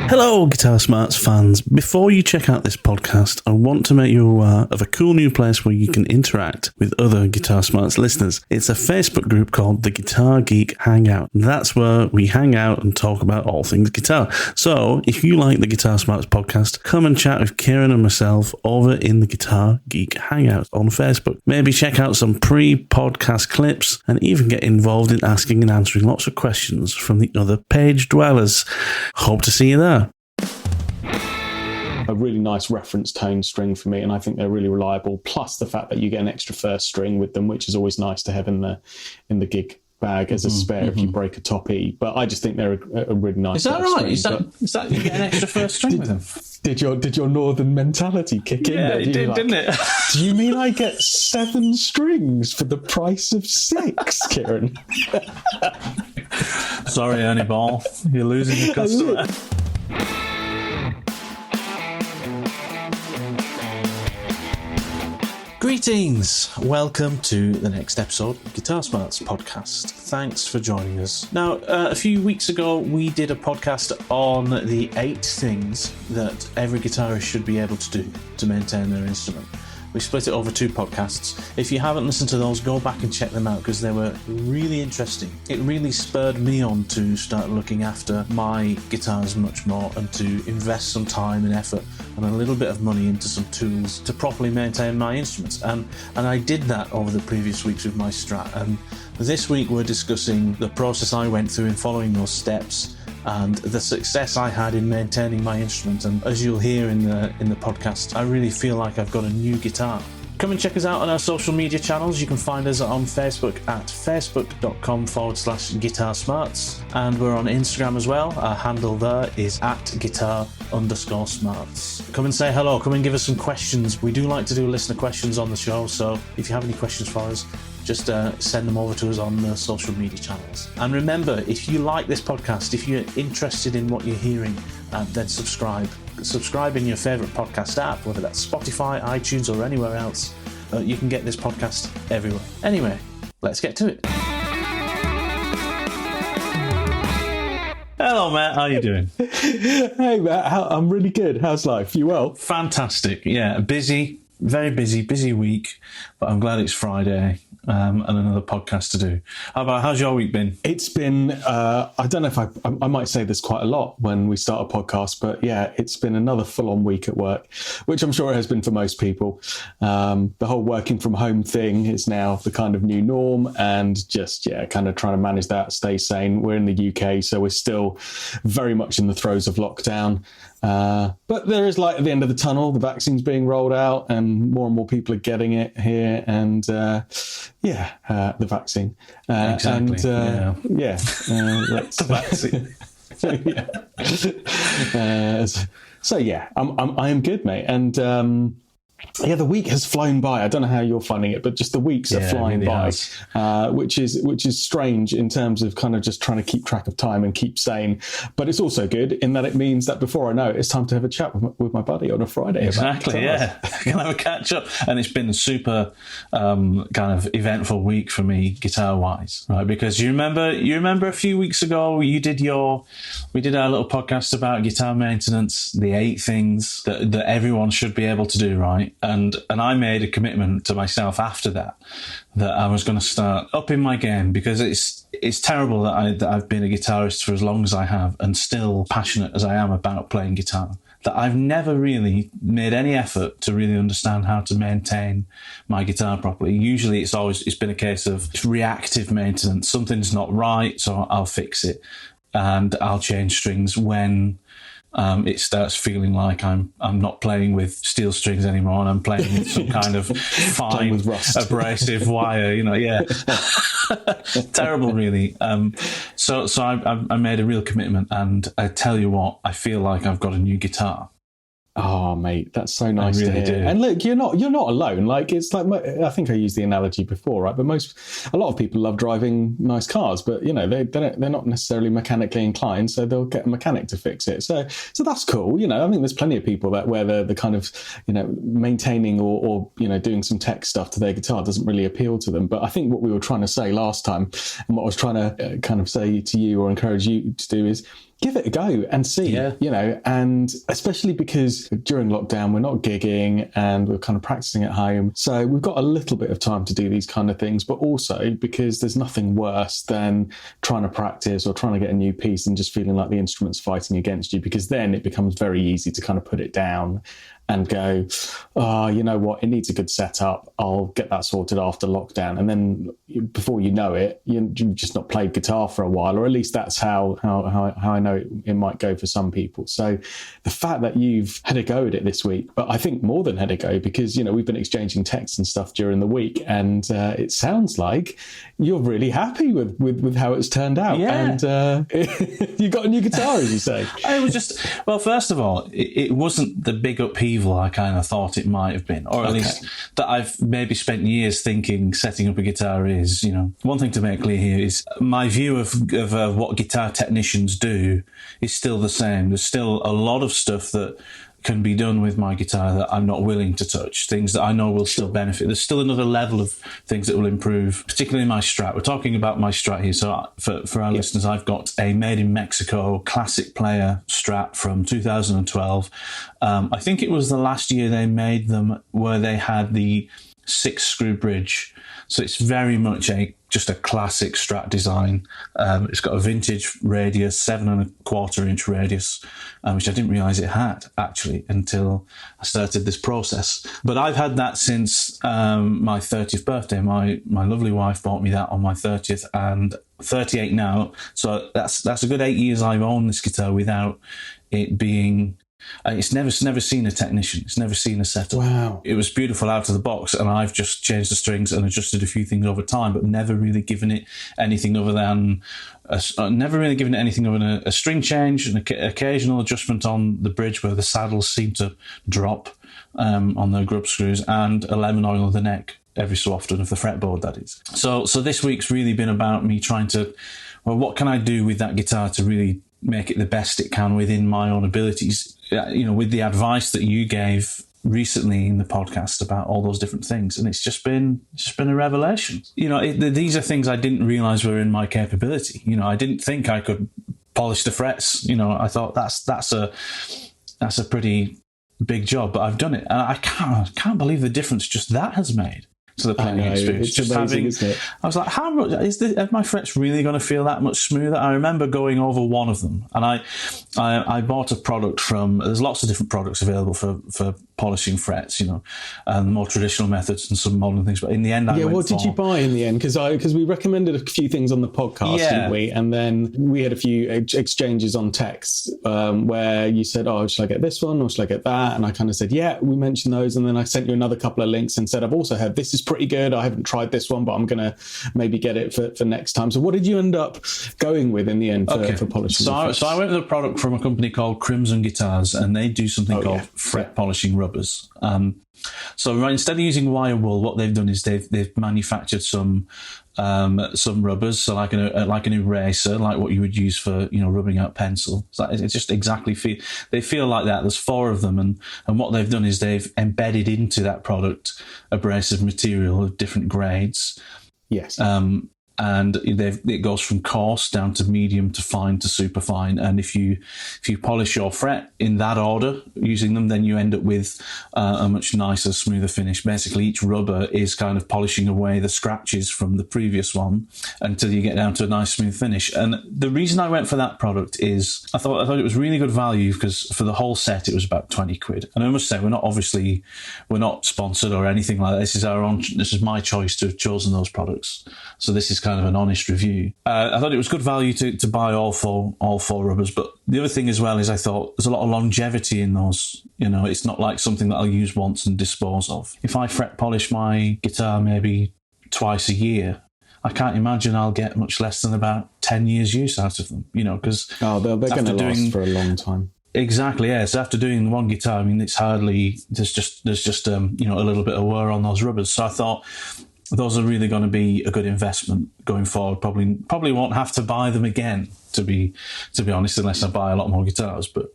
Hello, Guitar Smarts fans. Before you check out this podcast, I want to make you aware of a cool new place where you can interact with other Guitar Smarts listeners. It's a Facebook group called the Guitar Geek Hangout. That's where we hang out and talk about all things guitar. So, if you like the Guitar Smarts podcast, come and chat with Kiran and myself over in the Guitar Geek Hangout on Facebook. Maybe check out some pre-podcast clips and even get involved in asking and answering lots of questions from the other page dwellers. Hope to see you there. A really nice reference tone string for me, and I think they're really reliable. Plus the fact that you get an extra first string with them, which is always nice to have in the gig bag as a spare if you break a top E. But I just think they're a really nice. Is that right? String. Is that you get an extra first string with them? Did your northern mentality kick in? Yeah, there? it did, didn't it? Do you mean I get 7 strings for the price of 6, Kiran? Sorry, Ernie Ball, you're losing a customer. Greetings! Welcome to the next episode of Guitar Smarts podcast. Thanks for joining us. Now, a few weeks ago, we did a podcast on the 8 things that every guitarist should be able to do to maintain their instrument. We split it over 2 podcasts. If you haven't listened to those, go back and check them out because they were really interesting. It really spurred me on to start looking after my guitars much more and to invest some time and effort and a little bit of money into some tools to properly maintain my instruments. And I did that over the previous weeks with my Strat. And this week we're discussing the process I went through in following those steps and the success I had in maintaining my instrument. And as you'll hear in the podcast, I really feel like I've got a new guitar. Come and check us out on our social media channels. You can find us on Facebook at facebook.com/guitarsmarts. And we're on Instagram as well. Our handle there is @guitar_smarts. Come and say hello. Come and give us some questions. We do like to do listener questions on the show. So if you have any questions for us, just send them over to us on the social media channels. And remember, if you like this podcast, if you're interested in what you're hearing, then subscribe. Subscribe in your favourite podcast app, whether that's Spotify, iTunes, or anywhere else. You can get this podcast everywhere. Anyway, let's get to it. Hello, Matt. How are you doing? Hey, Matt. I'm really good. How's life? You well? Fantastic. Yeah, busy. Very busy week, but I'm glad it's Friday and another podcast to do. How's your week been? It's been, I don't know if I might say this quite a lot when we start a podcast, but yeah, it's been another full-on week at work, which I'm sure it has been for most people. The whole working from home thing is now the kind of new norm, and just, kind of trying to manage that, stay sane. We're in the UK, so we're still very much in the throes of lockdown. But there is light at the end of the tunnel. The vaccine's being rolled out and more people are getting it here. And the vaccine. Exactly. That's the vaccine. I am good, mate. And the week has flown by. I don't know how you're finding it, but just the weeks are flying by, which is strange in terms of kind of just trying to keep track of time and keep sane. But it's also good in that it means that before I know it, it's time to have a chat with my buddy on a Friday. Exactly, yeah. Can have a catch up. And it's been a super kind of eventful week for me guitar-wise, right? Because you remember a few weeks ago we did our little podcast about guitar maintenance, the 8 things that everyone should be able to do, right? And I made a commitment to myself after that I was going to start upping my game, because it's terrible that I've been a guitarist for as long as I have and still passionate as I am about playing guitar, that I've never really made any effort to really understand how to maintain my guitar properly. Usually it's been a case of reactive maintenance. Something's not right, so I'll fix it and I'll change strings when it starts feeling like I'm not playing with steel strings anymore and I'm playing with some kind of fine abrasive wire, Terrible, really. So I made a real commitment, and I tell you what, I feel like I've got a new guitar. Oh, mate, that's so nice to hear. Do. And look, you're not alone. Like, it's like, I think I used the analogy before, right? But a lot of people love driving nice cars, but they're not necessarily mechanically inclined, so they'll get a mechanic to fix it. So that's cool. I think there's plenty of people where the kind of maintaining or doing some tech stuff to their guitar doesn't really appeal to them. But I think what we were trying to say last time, and what I was trying to kind of say to you or encourage you to do, is give it a go and see, you know, and especially because during lockdown, we're not gigging and we're kind of practicing at home. So we've got a little bit of time to do these kind of things, but also because there's nothing worse than trying to practice or trying to get a new piece and just feeling like the instrument's fighting against you, because then it becomes very easy to kind of put it down and go, oh, you know what, it needs a good setup. I'll get that sorted after lockdown. And then before you know it, you've just not played guitar for a while, or at least that's how I know it might go for some people. So the fact that you've had a go at it this week, but I think more than had a go, because, you know, we've been exchanging texts and stuff during the week, and it sounds like you're really happy with how it's turned out. Yeah. And you got a new guitar, as you say. I was just, well, first of all, it wasn't the big upheaval I kind of thought it might have been, or at least that I've maybe spent years thinking setting up a guitar is. You know, one thing to make clear here is my view of what guitar technicians do is still the same. There's still a lot of stuff that can be done with my guitar that I'm not willing to touch, things that I know will still benefit. There's still another level of things that will improve, particularly my Strat. We're talking about my Strat here. So for our listeners, I've got a made in Mexico classic player Strat from 2012. I think it was the last year they made them where they had the 6-screw bridge. So it's very much just a classic Strat design. It's got a vintage radius, 7.25-inch radius, which I didn't realise it had, actually, until I started this process. But I've had that since my 30th birthday. My lovely wife bought me that on my 30th, and 38 now. So that's a good 8 years I've owned this guitar without it being... It's never seen a technician. It's never seen a setup. Wow. It was beautiful out of the box, and I've just changed the strings and adjusted a few things over time, but never really given it anything other than a string change, an occasional adjustment on the bridge where the saddles seem to drop on the grub screws, and a lemon oil of the neck every so often of the fretboard, that is. So this week's really been about me trying to, well, what can I do with that guitar to really make it the best it can within my own abilities, you know, with the advice that you gave recently in the podcast about all those different things. And it's just been a revelation. You know, these are things I didn't realize were in my capability. You know, I didn't think I could polish the frets. You know, I thought that's a pretty big job, but I've done it. And I can't believe the difference just that has made to the playing experience. It's just amazing, isn't it? I was like, how much are my frets really going to feel that much smoother? I remember going over one of them, and I bought a product from. There's lots of different products available for polishing frets, you know, and more traditional methods and some modern things. But in the end, what did you buy in the end? Because we recommended a few things on the podcast, didn't we? And then we had a few exchanges on text where you said, "Oh, should I get this one or should I get that?" And I kind of said, "Yeah." We mentioned those, and then I sent you another couple of links and said, "I've also heard this is pretty good. I haven't tried this one, but I'm going to maybe get it for next time." So what did you end up going with in the end for polishing? So I went with a product from a company called Crimson Guitars, and they do something called fret polishing rubbers. So instead of using wire wool, what they've done is they've manufactured some rubbers, so like an eraser, like what you would use for, you know, rubbing out pencil. It's just exactly they feel like that. There's 4 of them, and what they've done is they've embedded into that product abrasive material of different grades. Yes. And it goes from coarse down to medium to fine to super fine. And if you polish your fret in that order using them, then you end up with a much nicer, smoother finish. Basically, each rubber is kind of polishing away the scratches from the previous one until you get down to a nice, smooth finish. And the reason I went for that product is I thought it was really good value, because for the whole set it was about 20 quid. And I must say, we're not sponsored or anything like that. This is my choice to have chosen those products. So this is kind of an honest review. I thought it was good value to buy all four rubbers, but the other thing as well is I thought there's a lot of longevity in those. You know, it's not like something that I'll use once and dispose of. If I fret polish my guitar maybe twice a year, I can't imagine I'll get much less than about 10 years use out of them, you know, because they're going to last for a long time. Exactly, yeah. So after doing one guitar, I mean, it's hardly, there's just you know, a little bit of wear on those rubbers. So I thought those are really going to be a good investment going forward. Probably won't have to buy them again, to be honest, unless I buy a lot more guitars. But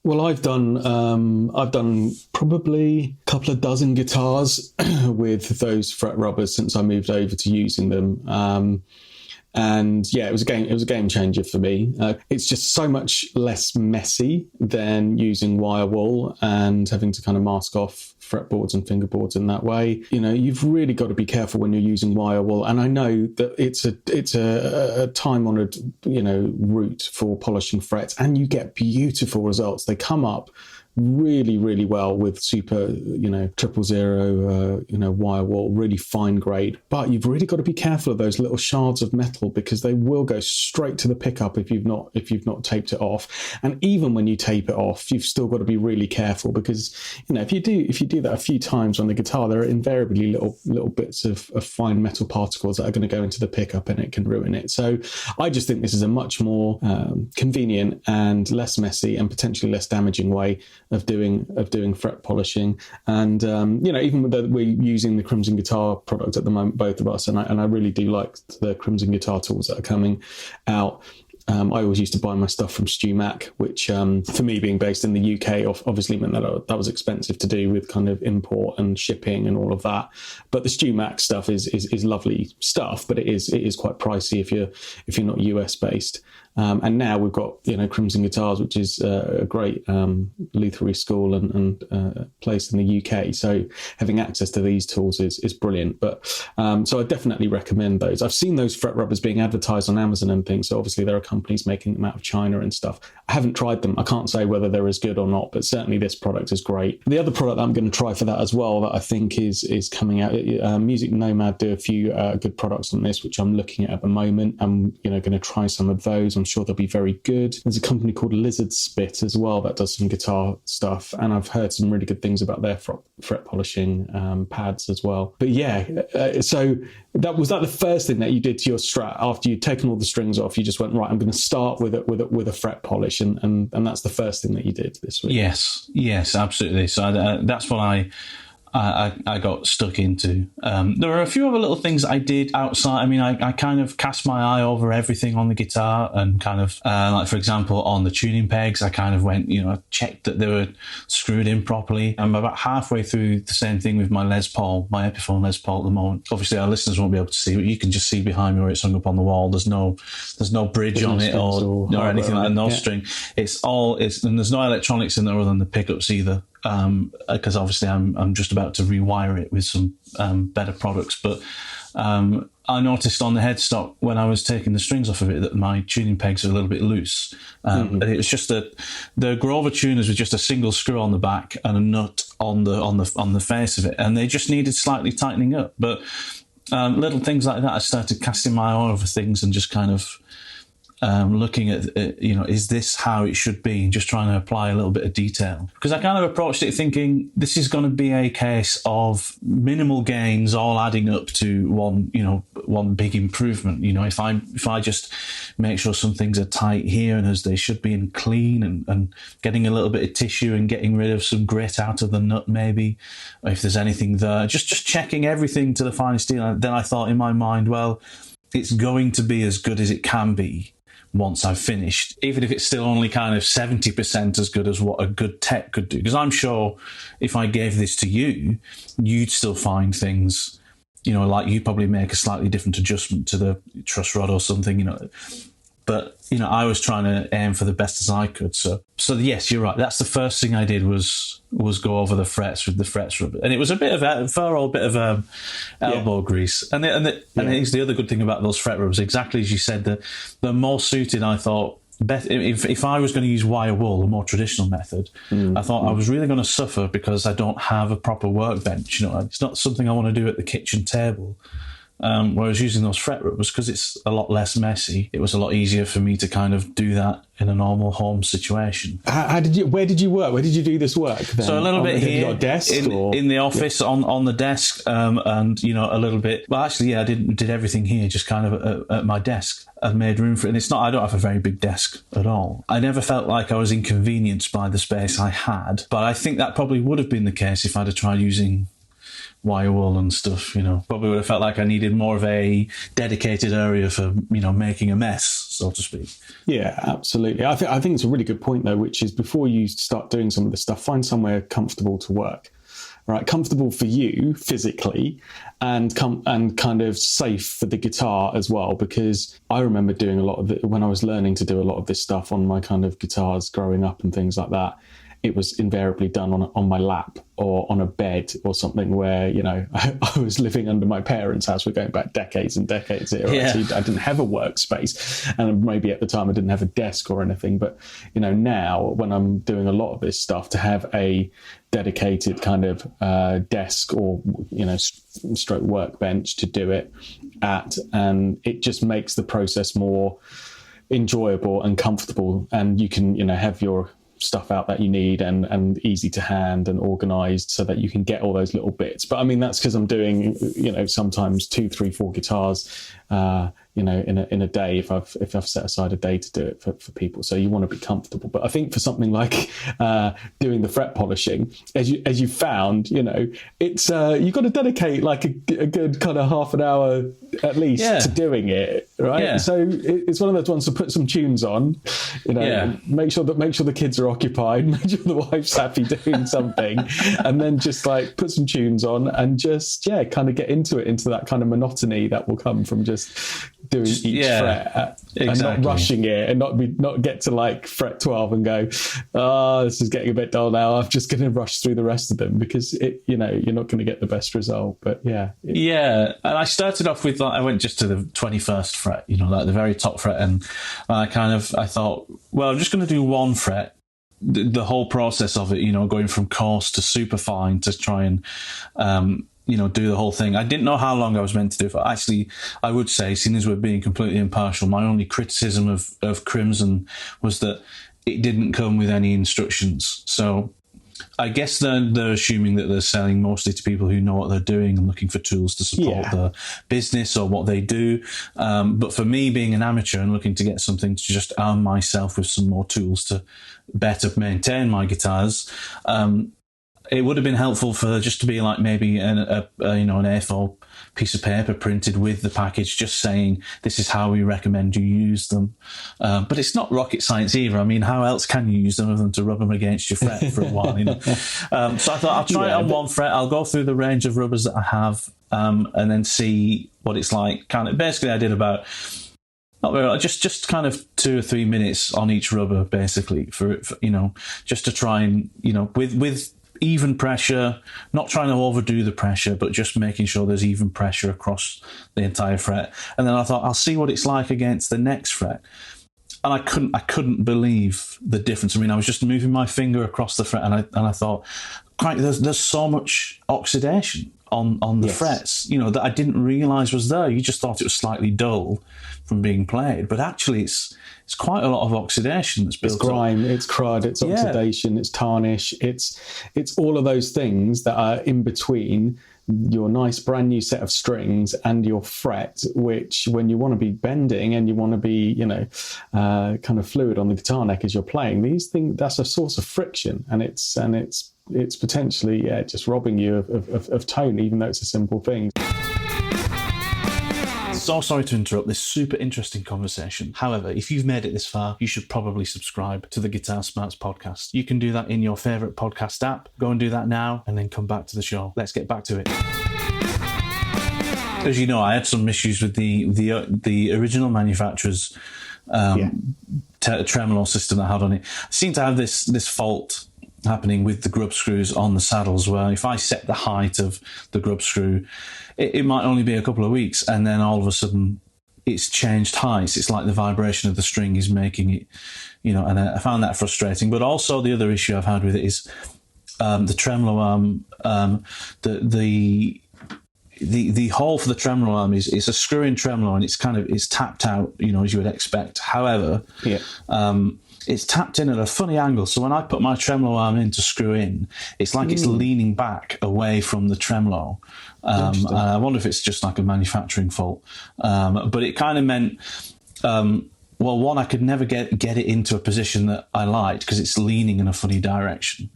well, I've done probably a couple of dozen guitars with those fret rubbers since I moved over to using them. And yeah, it was a game changer for me. It's just so much less messy than using wire wool and having to kind of mask off fretboards and fingerboards in that way. You know, you've really got to be careful when you're using wire wool. And I know that it's a time-honoured, you know, route for polishing frets, and you get beautiful results. They come up really, really well with super, you know, 000, you know, wire wool, really fine grade. But you've really got to be careful of those little shards of metal, because they will go straight to the pickup if you've not taped it off. And even when you tape it off, you've still got to be really careful, because, you know, if you do that a few times on the guitar, there are invariably little bits of fine metal particles that are going to go into the pickup, and it can ruin it. So I just think this is a much more convenient and less messy and potentially less damaging way of doing fret polishing. And you know, even with we're using the Crimson Guitar product at the moment, both of us, and I really do like the Crimson Guitar tools that are coming out. I always used to buy my stuff from Stu Mac, which for me, being based in the UK, obviously meant that was expensive to do with kind of import and shipping and all of that. But the Stu Mac stuff is lovely stuff, but it is quite pricey if you're not US based. And now we've got, you know, Crimson Guitars, which is a great lutherie school and place in the UK. So having access to these tools is brilliant. But so I definitely recommend those. I've seen those fret rubbers being advertised on Amazon and things. So obviously there are companies making them out of China and stuff. I haven't tried them. I can't say whether they're as good or not, but certainly this product is great. The other product that I'm going to try for that as well, that I think is coming out, Music Nomad do a few good products on this, which I'm looking at the moment. I'm, you know, going to try some of those. I'm sure they'll be very good. There's a company called Lizard Spit as well that does some guitar stuff, and I've heard some really good things about their fret polishing pads as well. But yeah, so was that the first thing that you did to your Strat after you'd taken all the strings off? You just went, right, I'm going to start with a fret polish, and that's the first thing that you did this week. Yes, absolutely. So that's what I got stuck into. There were a few other little things I did outside. I mean, I kind of cast my eye over everything on the guitar, and kind of, like, for example, on the tuning pegs, I kind of went, you know, checked that they were screwed in properly. I'm about halfway through the same thing with my Les Paul, my Epiphone Les Paul at the moment. Obviously, our listeners won't be able to see, but you can just see behind me where it's hung up on the wall. There's no bridge on it or anything like that, no string. And there's no electronics in there other than the pickups either. Because obviously I'm just about to rewire it with some better products. But I noticed on the headstock when I was taking the strings off of it that my tuning pegs are a little bit loose. And it was just that the Grover tuners were just a single screw on the back and a nut on the face of it, and they just needed slightly tightening up. But little things like that, I started casting my eye over things and just kind of looking at, you know, is this how it should be? And just trying to apply a little bit of detail. Because I kind of approached it thinking this is going to be a case of minimal gains all adding up to one big improvement. You know, if I just make sure some things are tight here and as they should be and clean, and getting a little bit of tissue and getting rid of some grit out of the nut maybe, if there's anything there, just checking everything to the finest detail. Then I thought in my mind, well, it's going to be as good as it can be once I've finished, even if it's still only kind of 70% as good as what a good tech could do. Because I'm sure if I gave this to you, you'd still find things, you know, like you'd probably make a slightly different adjustment to the truss rod or something, you know. But, you know, I was trying to aim for the best as I could. So yes, you're right. That's the first thing I did was go over the frets with the frets rubber. And it was a bit of elbow grease. And it's the other good thing about those fret rubbers, exactly as you said, that they're more suited, I thought, if I was going to use wire wool, a more traditional method, I thought I was really going to suffer because I don't have a proper workbench. You know, it's not something I want to do at the kitchen table. Whereas using those fret rubbers, because it's a lot less messy, it was a lot easier for me to kind of do that in a normal home situation. Where did you work? Where did you do this work then? So a little bit here, you got a desk, in the office, on the desk, and, you know, a little bit. Well, actually, yeah, I did everything here, just kind of at my desk. I've made room for it. And I don't have a very big desk at all. I never felt like I was inconvenienced by the space I had, but I think that probably would have been the case if I'd have tried using wire wool and stuff, you know. Probably would have felt like I needed more of a dedicated area for, you know, making a mess, so to speak. Yeah, absolutely. I think it's a really good point though, which is before you start doing some of this stuff, find somewhere comfortable to work. right? Comfortable for you physically, and kind of safe for the guitar as well. Because I remember doing a lot of it when I was learning to do a lot of this stuff on my kind of guitars growing up and things like that. It was invariably done on my lap or on a bed or something where, you know, I was living under my parents' house. We're going back decades and decades here. Yeah. Actually, I didn't have a workspace, and maybe at the time I didn't have a desk or anything. But, you know, now when I'm doing a lot of this stuff, to have a dedicated kind of desk or, you know, stroke workbench to do it at, and it just makes the process more enjoyable and comfortable, and you can, you know, have your stuff out that you need and easy to hand and organized so that you can get all those little bits. But I mean, that's because I'm doing, you know, sometimes 2, 3, 4 guitars, you know, in a day, if I've set aside a day to do it for people. So you want to be comfortable. But I think for something like doing the fret polishing, as you found, you know, it's you've got to dedicate like a good kind of half an hour at least to doing it, right? Yeah. So it's one of those ones to put some tunes on, you know, make sure the kids are occupied, make sure the wife's happy doing something, and then just like put some tunes on and just kind of get into that kind of monotony that will come from just doing each fret and not rushing it, and not get to like fret 12 and go, this is getting a bit dull now, I'm just going to rush through the rest of them, because it, you know, you're not going to get the best result. But and I started off with, like, I went just to the 21st fret, you know, like the very top fret, and I thought, well, I'm just going to do one fret. The whole process of it, you know, going from coarse to super fine to try and you know, do the whole thing. I didn't know how long I was meant to do it for. Actually, I would say, seeing as we're being completely impartial, my only criticism of Crimson was that it didn't come with any instructions. So I guess they're assuming that they're selling mostly to people who know what they're doing and looking for tools to support the business or what they do. But for me, being an amateur and looking to get something to just arm myself with some more tools to better maintain my guitars, it would have been helpful for just to be like maybe an A4 piece of paper printed with the package, just saying this is how we recommend you use them. But it's not rocket science either. I mean, how else can you use them other than to rub them against your fret for a while? You know. So I thought I'll try it on one fret. I'll go through the range of rubbers that I have, and then see what it's like. Kind of basically, I did about. Not very, just kind of 2 or 3 minutes on each rubber, basically, for you know, just to try and, you know, with even pressure, not trying to overdo the pressure, but just making sure there's even pressure across the entire fret. And then I thought, I'll see what it's like against the next fret. And I couldn't believe the difference. I mean, I was just moving my finger across the fret, and I thought, quite, there's so much oxidation on the frets, you know, that I didn't realise was there. You just thought it was slightly dull from being played, but actually it's quite a lot of oxidation that's built up. It's grime, it's crud, it's oxidation, it's tarnish, it's all of those things that are in between your nice brand new set of strings and your fret, which when you want to be bending and you want to be, you know, kind of fluid on the guitar neck as you're playing, these things, that's a source of friction, and it's potentially just robbing you of tone, even though it's a simple thing. So sorry to interrupt this super interesting conversation. However, if you've made it this far, you should probably subscribe to the Guitar Smarts podcast. You can do that in your favourite podcast app. Go and do that now, and then come back to the show. Let's get back to it. As you know, I had some issues with the original manufacturer's tremolo system that I had on it. I seem to have this fault happening with the grub screws on the saddles, where if I set the height of the grub screw, it might only be a couple of weeks, and then all of a sudden it's changed heights. It's like the vibration of the string is making it, you know, and I found that frustrating. But also the other issue I've had with it is the tremolo arm, the hole for the tremolo arm is a screw-in tremolo, and it's tapped out, you know, as you would expect. However, it's tapped in at a funny angle, so when I put my tremolo arm in to screw in, it's like it's leaning back away from the tremolo. And I wonder if it's just like a manufacturing fault. But it kind of meant, well, one, I could never get it into a position that I liked because it's leaning in a funny direction.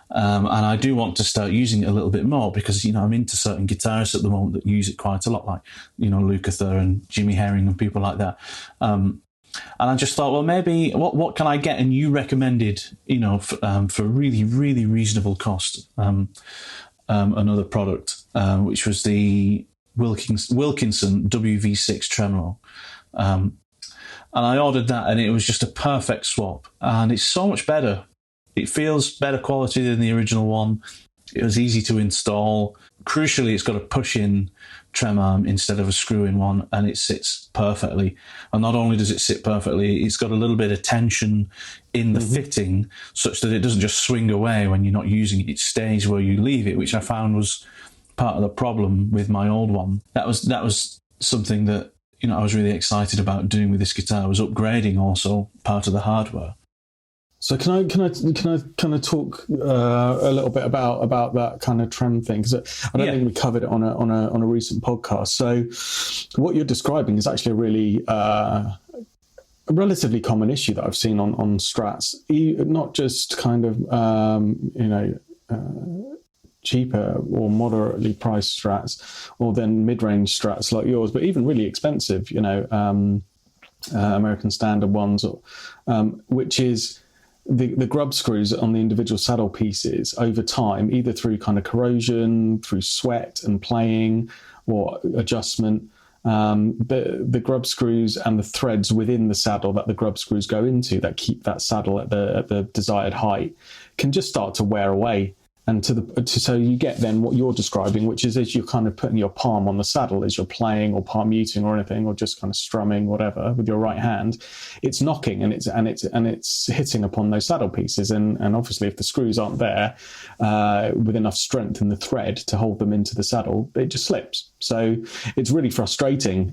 And I do want to start using it a little bit more because, you know, I'm into certain guitarists at the moment that use it quite a lot, like, you know, Lukather and Jimmy Herring and people like that. And I just thought, well, maybe what can I get? And you recommended, you know, for really, really reasonable cost, another product, which was the Wilkinson WV6 tremolo. And I ordered that, and it was just a perfect swap. And it's so much better. It feels better quality than the original one. It was easy to install. Crucially, it's got a push-in trem arm instead of a screw-in one, and it sits perfectly. And not only does it sit perfectly, it's got a little bit of tension in the fitting, such that it doesn't just swing away when you're not using it. It stays where you leave it, which I found was part of the problem with my old one. That was something that, you know, I was really excited about doing with this guitar, was upgrading also part of the hardware. So can I kind of talk a little bit about that kind of trem thing, because I don't think we covered it on a recent podcast. So what you're describing is actually a really a relatively common issue that I've seen on Strats, not just kind of cheaper or moderately priced Strats, or then mid-range Strats like yours, but even really expensive, American Standard ones, which is the grub screws on the individual saddle pieces over time, either through kind of corrosion, through sweat and playing or adjustment. The grub screws and the threads within the saddle that the grub screws go into that keep that saddle at the desired height can just start to wear away. And so you get then what you're describing, which is as you're kind of putting your palm on the saddle as you're playing or palm muting or anything, or just kind of strumming, whatever, with your right hand, it's knocking and it's hitting upon those saddle pieces. And obviously, if the screws aren't there with enough strength in the thread to hold them into the saddle, it just slips. So it's really frustrating.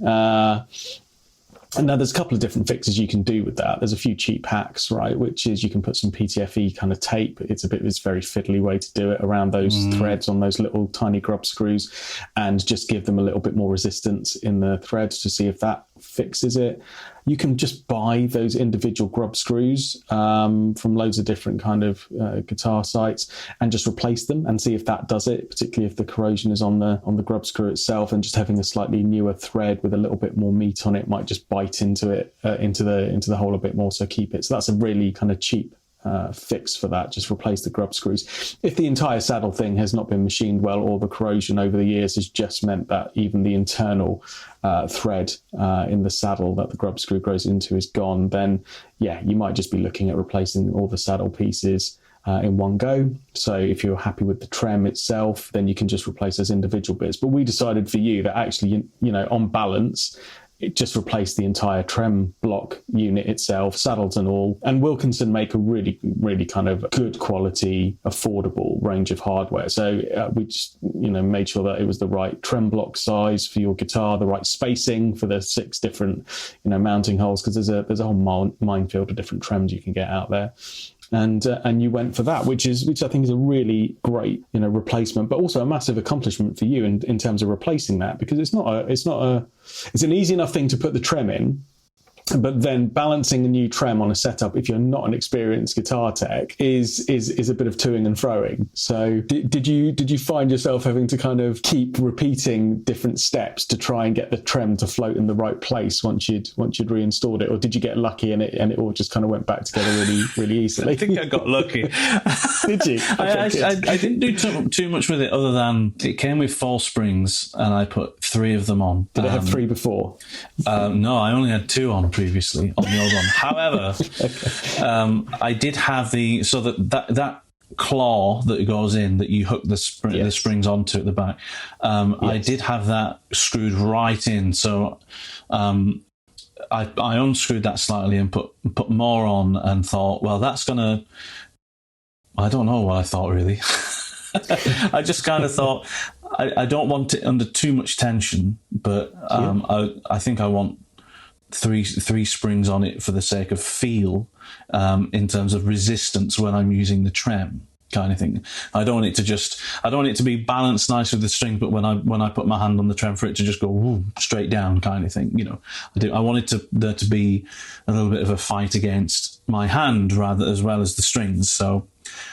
And now there's a couple of different fixes you can do with that. There's a few cheap hacks, right? Which is you can put some PTFE kind of tape. It's a very fiddly way to do it around those threads on those little tiny grub screws, and just give them a little bit more resistance in the threads to see if that fixes it. You can just buy those individual grub screws from loads of different kind of guitar sites and just replace them and see if that does it, particularly if the corrosion is on the grub screw itself, and just having a slightly newer thread with a little bit more meat on it might just bite into it, into the hole a bit more, so keep it. So that's a really kind of cheap fix for that. Just replace the grub screws. If the entire saddle thing has not been machined well, or the corrosion over the years has just meant that even the internal thread in the saddle that the grub screw goes into is gone, then yeah, you might just be looking at replacing all the saddle pieces in one go. So if you're happy with the trem itself, then you can just replace those individual bits. But we decided for you that actually, on balance, it just replaced the entire trem block unit itself, saddles and all. And Wilkinson make a really, really kind of good quality, affordable range of hardware. So we just, made sure that it was the right trem block size for your guitar, the right spacing for the 6 different, mounting holes, because there's a whole minefield of different trems you can get out there. And you went for that, which I think is a really great, replacement, but also a massive accomplishment for you in terms of replacing that, because it's an easy enough thing to put the trem in, but then balancing a new trem on a setup, if you're not an experienced guitar tech, is a bit of toing and froing. So did you find yourself having to kind of keep repeating different steps to try and get the trem to float in the right place once you'd reinstalled it, or did you get lucky and it all just kind of went back together really, really easily? I think I got lucky. Did you? Okay, I didn't do too much with it, other than it came with 4 springs and I put 3 of them on. Did it have 3 before? No, I only had 2 on previously on the old one. However, I did have that claw that goes in, that you hook the springs onto at the back. I did have that screwed right in, so I unscrewed that slightly and put more on, and thought, well, that's gonna. I don't know what I thought, really. I just kind of thought, I don't want it under too much tension, but I think I want three springs on it for the sake of feel, in terms of resistance when I'm using the trem, kind of thing. I don't want it to be balanced nice with the string, but when I put my hand on the trem, for it to just go straight down, kind of thing. I wanted there to be a little bit of a fight against my hand as well as the strings. So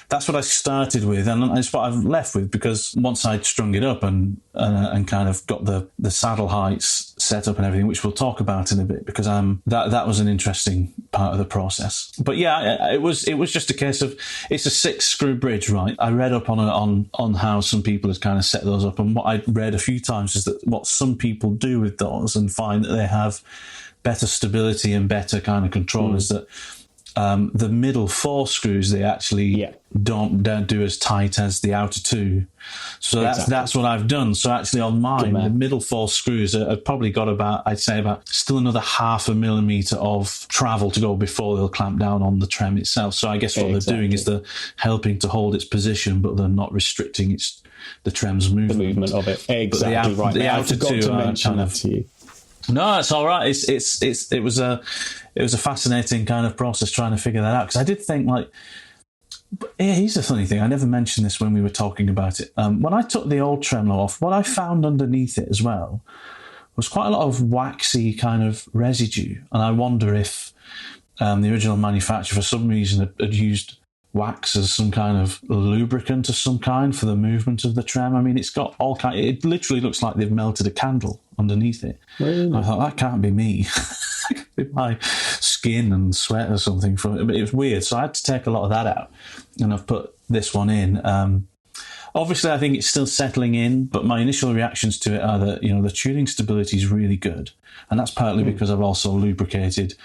that's what I started with, and that's what I've left with, because once I'd strung it up and kind of got the saddle heights setup and everything, which we'll talk about in a bit, because that was an interesting part of the process. But yeah, it was just a case of, it's a 6-screw bridge, right? I read up on how some people had kind of set those up, and what I read a few times is that what some people do with those and find that they have better stability and better kind of control is that the middle 4 screws, they actually don't do as tight as the outer 2. So that's what I've done. So actually on mine, the middle 4 screws have probably got about still another 0.5 millimeter of travel to go before they'll clamp down on the trem itself. So I guess what they're doing is they're helping to hold its position, but they're not restricting the trem's movement. The movement of it. Exactly right. The outer 2 to mention that to you. No, it's all right. It was a fascinating kind of process trying to figure that out, because I did think, like, here's the funny thing. I never mentioned this when we were talking about it. When I took the old tremolo off, what I found underneath it as well was quite a lot of waxy kind of residue, and I wonder if the original manufacturer, for some reason, had used wax as some kind of lubricant of some kind for the movement of the trem. I mean, it's got all kind. It literally looks like they've melted a candle underneath it. Really? I thought, that can't be me. My skin and sweat or something from it. But it was weird, so I had to take a lot of that out, and I've put this one in. Obviously, I think it's still settling in, but my initial reactions to it are that, the tuning stability is really good, and that's partly because I've also lubricated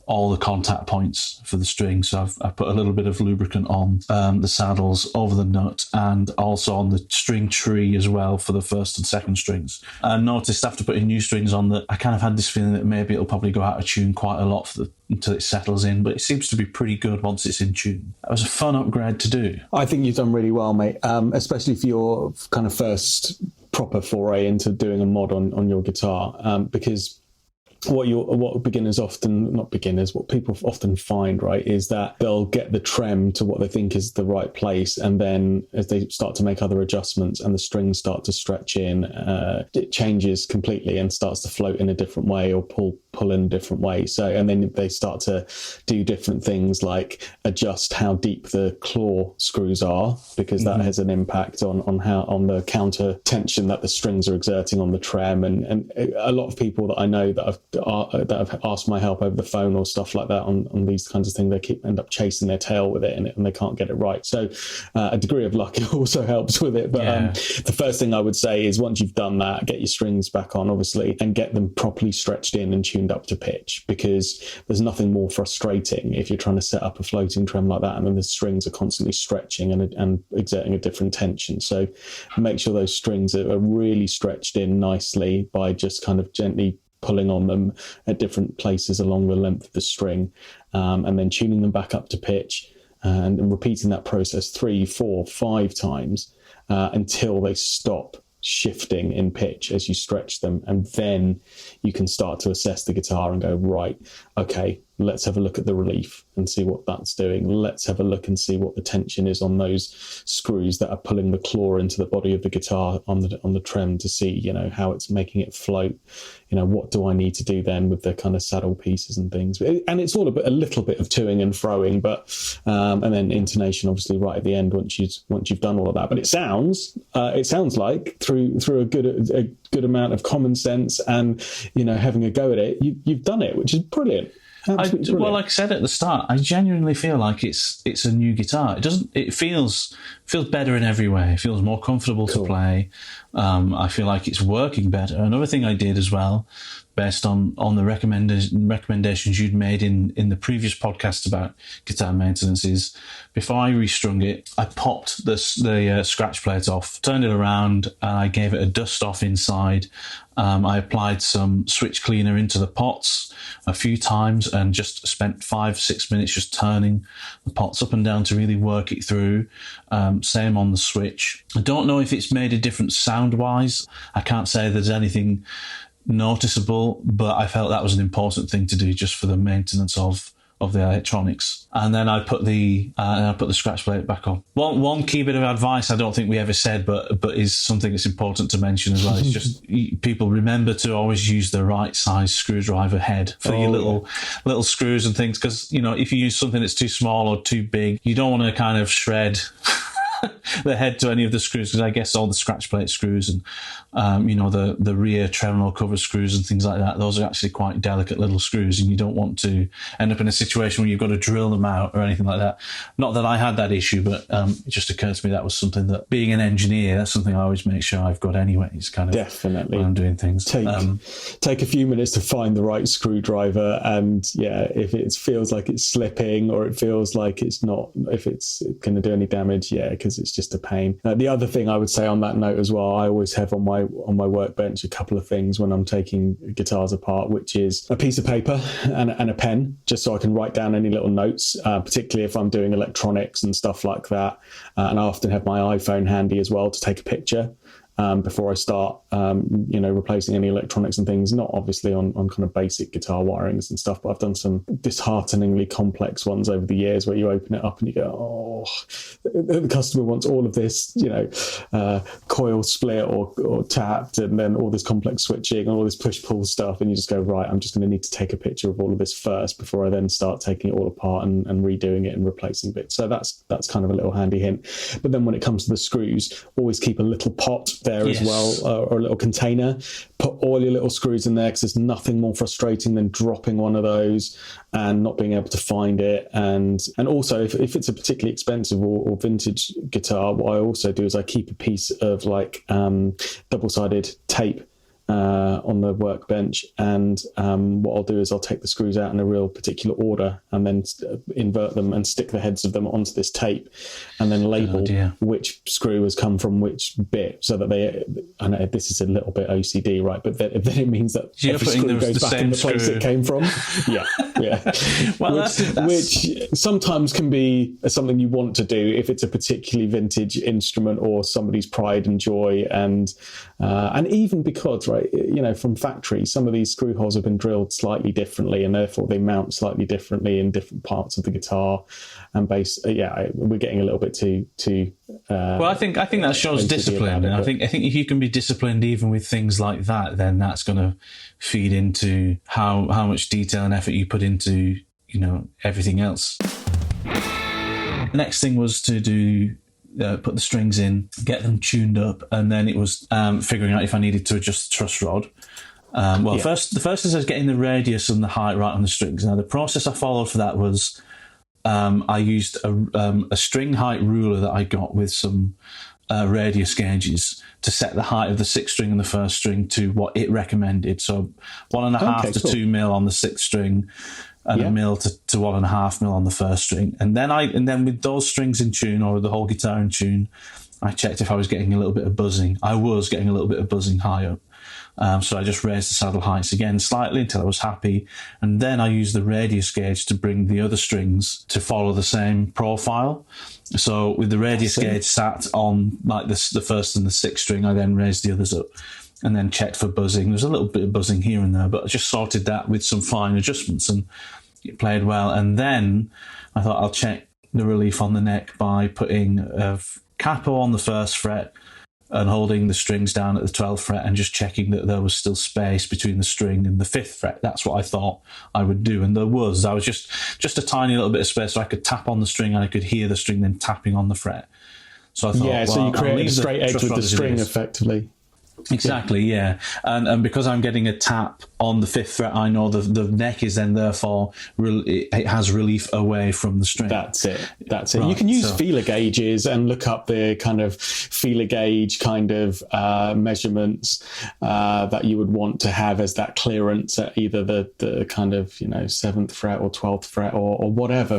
all the contact points for the string. So I've put a little bit of lubricant on the saddles, over the nut, and also on the string tree as well for the first and second strings. I noticed after putting new strings on that I kind of had this feeling that maybe it'll probably go out of tune quite a lot until it settles in, but it seems to be pretty good once it's in tune. That was a fun upgrade to do. I think you've done really well, mate, especially for your kind of first proper foray into doing a mod on your guitar, because what people often find, right, is that they'll get the trem to what they think is the right place, and then as they start to make other adjustments and the strings start to stretch in, it changes completely and starts to float in a different way or pull in a different way. So, and then they start to do different things like adjust how deep the claw screws are, because that has an impact on the counter tension that the strings are exerting on the trem. And a lot of people that I know that have asked my help over the phone or stuff like that on these kinds of things, they end up chasing their tail with it, and they can't get it right. So a degree of luck also helps with it. But the first thing I would say is, once you've done that, get your strings back on, obviously, and get them properly stretched in and tuned up to pitch, because there's nothing more frustrating if you're trying to set up a floating trem like that and then the strings are constantly stretching and exerting a different tension. So make sure those strings are really stretched in nicely by just kind of gently pulling on them at different places along the length of the string, and then tuning them back up to pitch, and repeating that process 3, 4, 5 times until they stop shifting in pitch as you stretch them. And then you can start to assess the guitar and go, right, okay, let's have a look at the relief and see what that's doing. Let's have a look and see what the tension is on those screws that are pulling the claw into the body of the guitar on the trem, to see, how it's making it float. What do I need to do then with the kind of saddle pieces and things? And it's all a little bit of toing and froing, but and then intonation, obviously, right at the end once you've done all of that. But it sounds like through a good amount of common sense and having a go at it, you've done it, which is brilliant. Well, like I said at the start, I genuinely feel like it's a new guitar. It feels better in every way. It feels more comfortable to play. I feel like it's working better. Another thing I did as well, based on the recommendations you'd made in the previous podcast about guitar maintenance, is before I restrung it, I popped the scratch plate off, turned it around, and I gave it a dust off inside. I applied some switch cleaner into the pots a few times and just spent 5-6 minutes just turning the pots up and down to really work it through. Same on the switch. I don't know if it's made a difference sound-wise. I can't say there's anything noticeable, but I felt that was an important thing to do just for the maintenance of the electronics. And then I put the scratch plate back on. One key bit of advice I don't think we ever said, but is something that's important to mention as well, is just people remember to always use the right size screwdriver head for your little screws and things, because if you use something that's too small or too big, you don't want to kind of shred the head to any of the screws, because I guess all the scratch plate screws and the rear tremolo cover screws and things like that, those are actually quite delicate little screws, and you don't want to end up in a situation where you've got to drill them out or anything like that. Not that I had that issue, but it just occurred to me that was something that, being an engineer, that's something I always make sure I've got anyways, kind of definitely when I'm doing things. Take a few minutes to find the right screwdriver, and if it feels like it's slipping or it feels like it's not, if it's going to do any damage, because it's just a pain. The other thing I would say on that note as well, I always have on my workbench a couple of things when I'm taking guitars apart, which is a piece of paper and a pen, just so I can write down any little notes, particularly if I'm doing electronics and stuff like that. And I often have my iPhone handy as well to take a picture before I start, replacing any electronics and things, not obviously on kind of basic guitar wirings and stuff, but I've done some dishearteningly complex ones over the years where you open it up and you go, oh, the customer wants all of this, coil split or tapped, and then all this complex switching and all this push-pull stuff, and you just go, right, I'm just going to need to take a picture of all of this first before I then start taking it all apart and redoing it and replacing bits. So that's kind of a little handy hint. But then when it comes to the screws, always keep a little pot there as well, or a little container. Put all your little screws in there, because there's nothing more frustrating than dropping one of those and not being able to find it. And also, if it's a particularly expensive or vintage guitar, what I also do is I keep a piece of like double-sided tape on the workbench, and what I'll do is I'll take the screws out in a real particular order and then invert them and stick the heads of them onto this tape, and then label which screw has come from which bit, so that I know this is a little bit OCD, right, but then it means that every screw goes back in the place it came from. Well, which sometimes can be something you want to do if it's a particularly vintage instrument or somebody's pride and joy, and even because, right, from factory, some of these screw holes have been drilled slightly differently, and therefore they mount slightly differently in different parts of the guitar and bass. We're getting a little bit too. Well, I think that shows discipline. I think if you can be disciplined even with things like that, then that's going to feed into how much detail and effort you put into everything else. The next thing was to do. Put the strings in, get them tuned up, and then it was figuring out if I needed to adjust the truss rod. The first is getting the radius and the height right on the strings. Now, the process I followed for that was I used a string height ruler that I got with some radius gauges to set the height of the sixth string and the first string to what it recommended. So 1.5 to 2 mil on the sixth string, and a mil to 1.5 mil on the first string. And then with those strings in tune, or the whole guitar in tune, I checked if I was getting a little bit of buzzing. I was getting a little bit of buzzing high up. So I just raised the saddle heights again slightly until I was happy. And then I used the radius gauge to bring the other strings to follow the same profile. So with the radius gauge sat on like the first and the sixth string, I then raised the others up and then checked for buzzing. There's a little bit of buzzing here and there, but I just sorted that with some fine adjustments, and it played well. And then I thought I'll check the relief on the neck by putting a capo on the first fret and holding the strings down at the 12th fret and just checking that there was still space between the string and the 5th fret. That's what I thought I would do, and there was. I was just a tiny little bit of space so I could tap on the string and I could hear the string then tapping on the fret. So I thought, so you create a straight edge with the string effectively. Exactly, yeah. And because I'm getting a tap on the 5th fret, I know the neck is then therefore it has relief away from the string. That's it. Right, you can use feeler gauges and look up the kind of feeler gauge kind of measurements that you would want to have as that clearance at either the kind of 7th fret or 12th fret or whatever.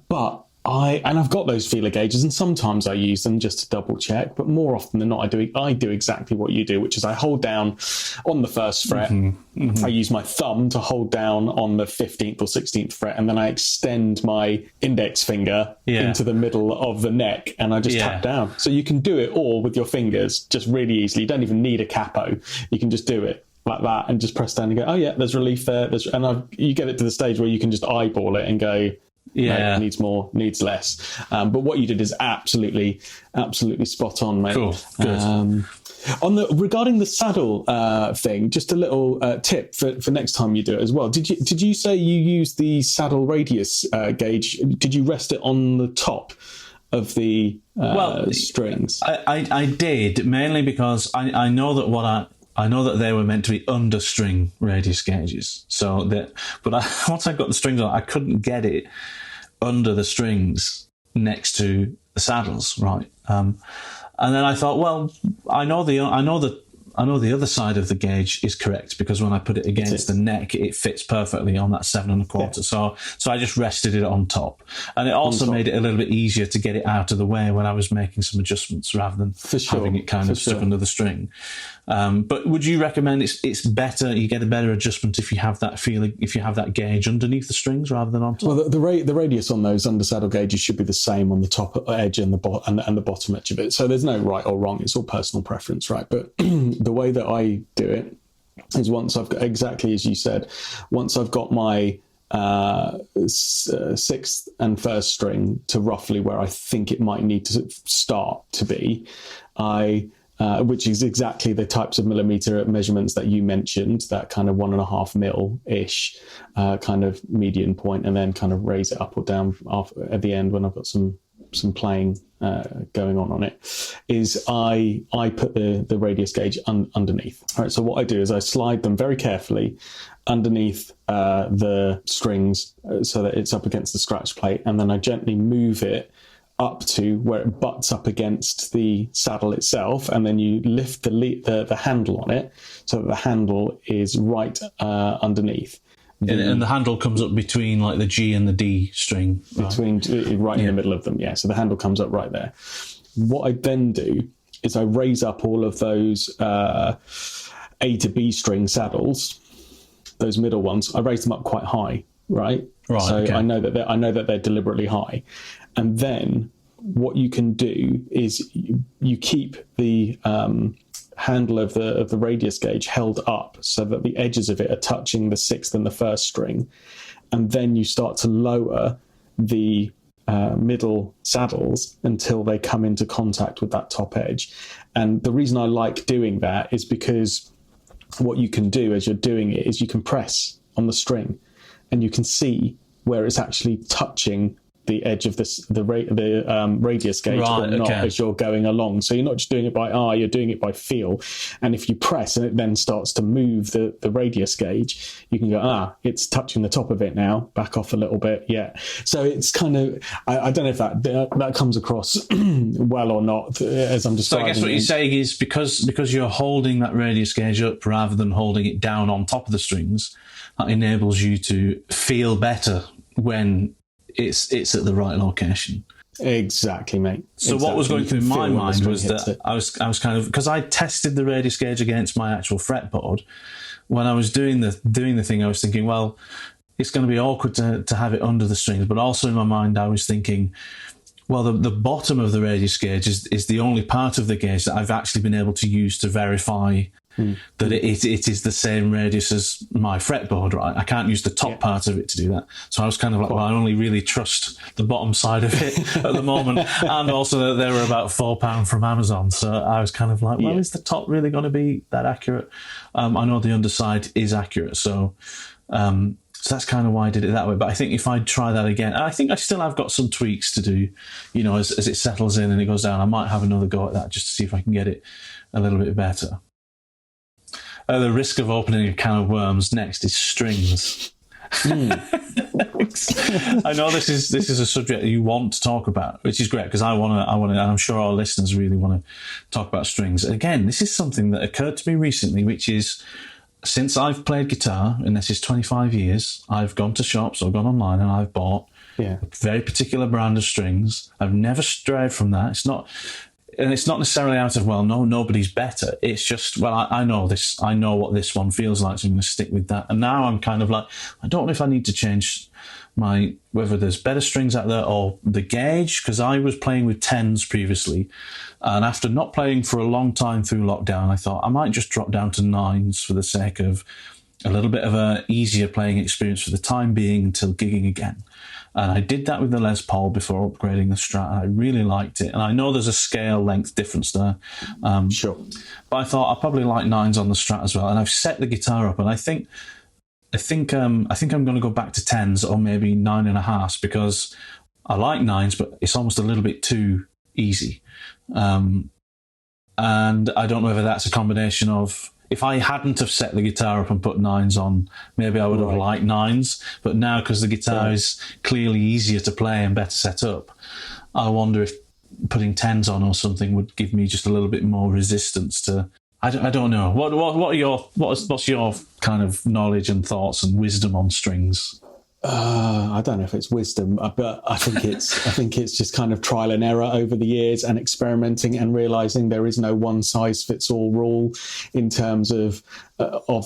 But I've got those feeler gauges, and sometimes I use them just to double check, but more often than not, I do exactly what you do, which is I hold down on the first fret. I use my thumb to hold down on the 15th or 16th fret, and then I extend my index finger into the middle of the neck, and I just tap down. So you can do it all with your fingers just really easily. You don't even need a capo. You can just do it like that and just press down and go, oh yeah, there's relief there. You get it to the stage where you can just eyeball it and go, no, needs more, needs less. But what you did is absolutely spot on, mate. Cool, good. Regarding the saddle thing, just a little tip for next time you do it as well. Did you say you use the saddle radius gauge? Did you rest it on the top of the strings? I did, mainly because I know that I know that they were meant to be under string radius gauges. So that, but once I got the strings on, I couldn't get it under the strings next to the saddles, right? And then I thought, well, I know the other side of the gauge is correct, because when I put it against the neck, it fits perfectly on that 7 1/4. Yeah. So I just rested it on top, and it also made it a little bit easier to get it out of the way when I was making some adjustments, rather than having it kind of stuck under the string. But would you recommend it's better? You get a better adjustment if you have that feeling, if you have that gauge underneath the strings rather than on top. Well, the radius on those under saddle gauges should be the same on the top edge and the bottom edge of it. So there's no right or wrong. It's all personal preference, right? But the way that I do it is, once I've got, exactly as you said, once I've got my sixth and first string to roughly where I think it might need to start to be, which is exactly the types of millimeter measurements that you mentioned, that kind of 1.5 mil-ish kind of median point, and then kind of raise it up or down at the end when I've got some playing going on it, is I put the radius gauge underneath. All right, so what I do is I slide them very carefully underneath the strings so that it's up against the scratch plate, and then I gently move it up to where it butts up against the saddle itself, and then you lift the handle on it so that the handle is right underneath. And the handle comes up between like the G and the D string. Right in the middle of them, yeah. So the handle comes up right there. What I then do is I raise up all of those A to B string saddles, those middle ones. I raise them up quite high, right? Right. So okay. I know that they're deliberately high. And then what you can do is you keep the handle of the radius gauge held up so that the edges of it are touching the sixth and the first string, and then you start to lower the middle saddles until they come into contact with that top edge. And the reason I like doing that is because what you can do as you're doing it is you can press on the string and you can see where it's actually touching the edge of the radius gauge or not, as you're going along. So you're not just doing it by eye, you're doing it by feel. And if you press and it then starts to move the radius gauge, you can go, it's touching the top of it now, back off a little bit. Yeah. So it's kind of, I don't know if that comes across well or not as I'm describing. So I guess what you're saying is because you're holding that radius gauge up rather than holding it down on top of the strings, that enables you to feel better when it's at the right location. Exactly, mate. So exactly. What was going through my mind was that I was kind of, because I tested the radius gauge against my actual fretboard. When I was doing the thing, I was thinking, well, it's going to be awkward to have it under the strings. But also in my mind, I was thinking, well, the bottom of the radius gauge is the only part of the gauge that I've actually been able to use to verify that it is the same radius as my fretboard, right? I can't use the top part of it to do that. So I was kind of like, well, I only really trust the bottom side of it at the moment. And also that they were about £4 from Amazon. So I was kind of like, well, is the top really going to be that accurate? I know the underside is accurate. So that's kind of why I did it that way. But I think if I try that again, I think I still have got some tweaks to do, as it settles in and it goes down, I might have another go at that just to see if I can get it a little bit better. The risk of opening a can of worms next is strings. I know this is a subject you want to talk about, which is great because I want to, and I'm sure our listeners really want to talk about strings. Again, this is something that occurred to me recently, which is since I've played guitar, and this is 25 years, I've gone to shops or gone online and I've bought a very particular brand of strings. I've never strayed from that. It's not necessarily out of, nobody's better. It's just, I know this. I know what this one feels like, so I'm going to stick with that. And now I'm kind of like, I don't know if I need to change whether there's better strings out there or the gauge, because I was playing with 10s previously. And after not playing for a long time through lockdown, I thought I might just drop down to 9s for the sake of a little bit of a easier playing experience for the time being until gigging again. And I did that with the Les Paul before upgrading the Strat, and I really liked it. And I know there's a scale length difference there. Sure. But I thought I probably like 9s on the Strat as well. And I've set the guitar up, and I think I'm going to go back to 10s or maybe 9.5s because I like nines, but it's almost a little bit too easy. And I don't know whether that's a combination of, if I hadn't have set the guitar up and put nines on, maybe I would have liked nines. But now, because the guitar is clearly easier to play and better set up, I wonder if putting tens on or something would give me just a little bit more resistance to. I don't know. What's your kind of knowledge and thoughts and wisdom on strings? I don't know if it's wisdom, but I think it's just kind of trial and error over the years and experimenting and realizing there is no one size fits all rule in terms of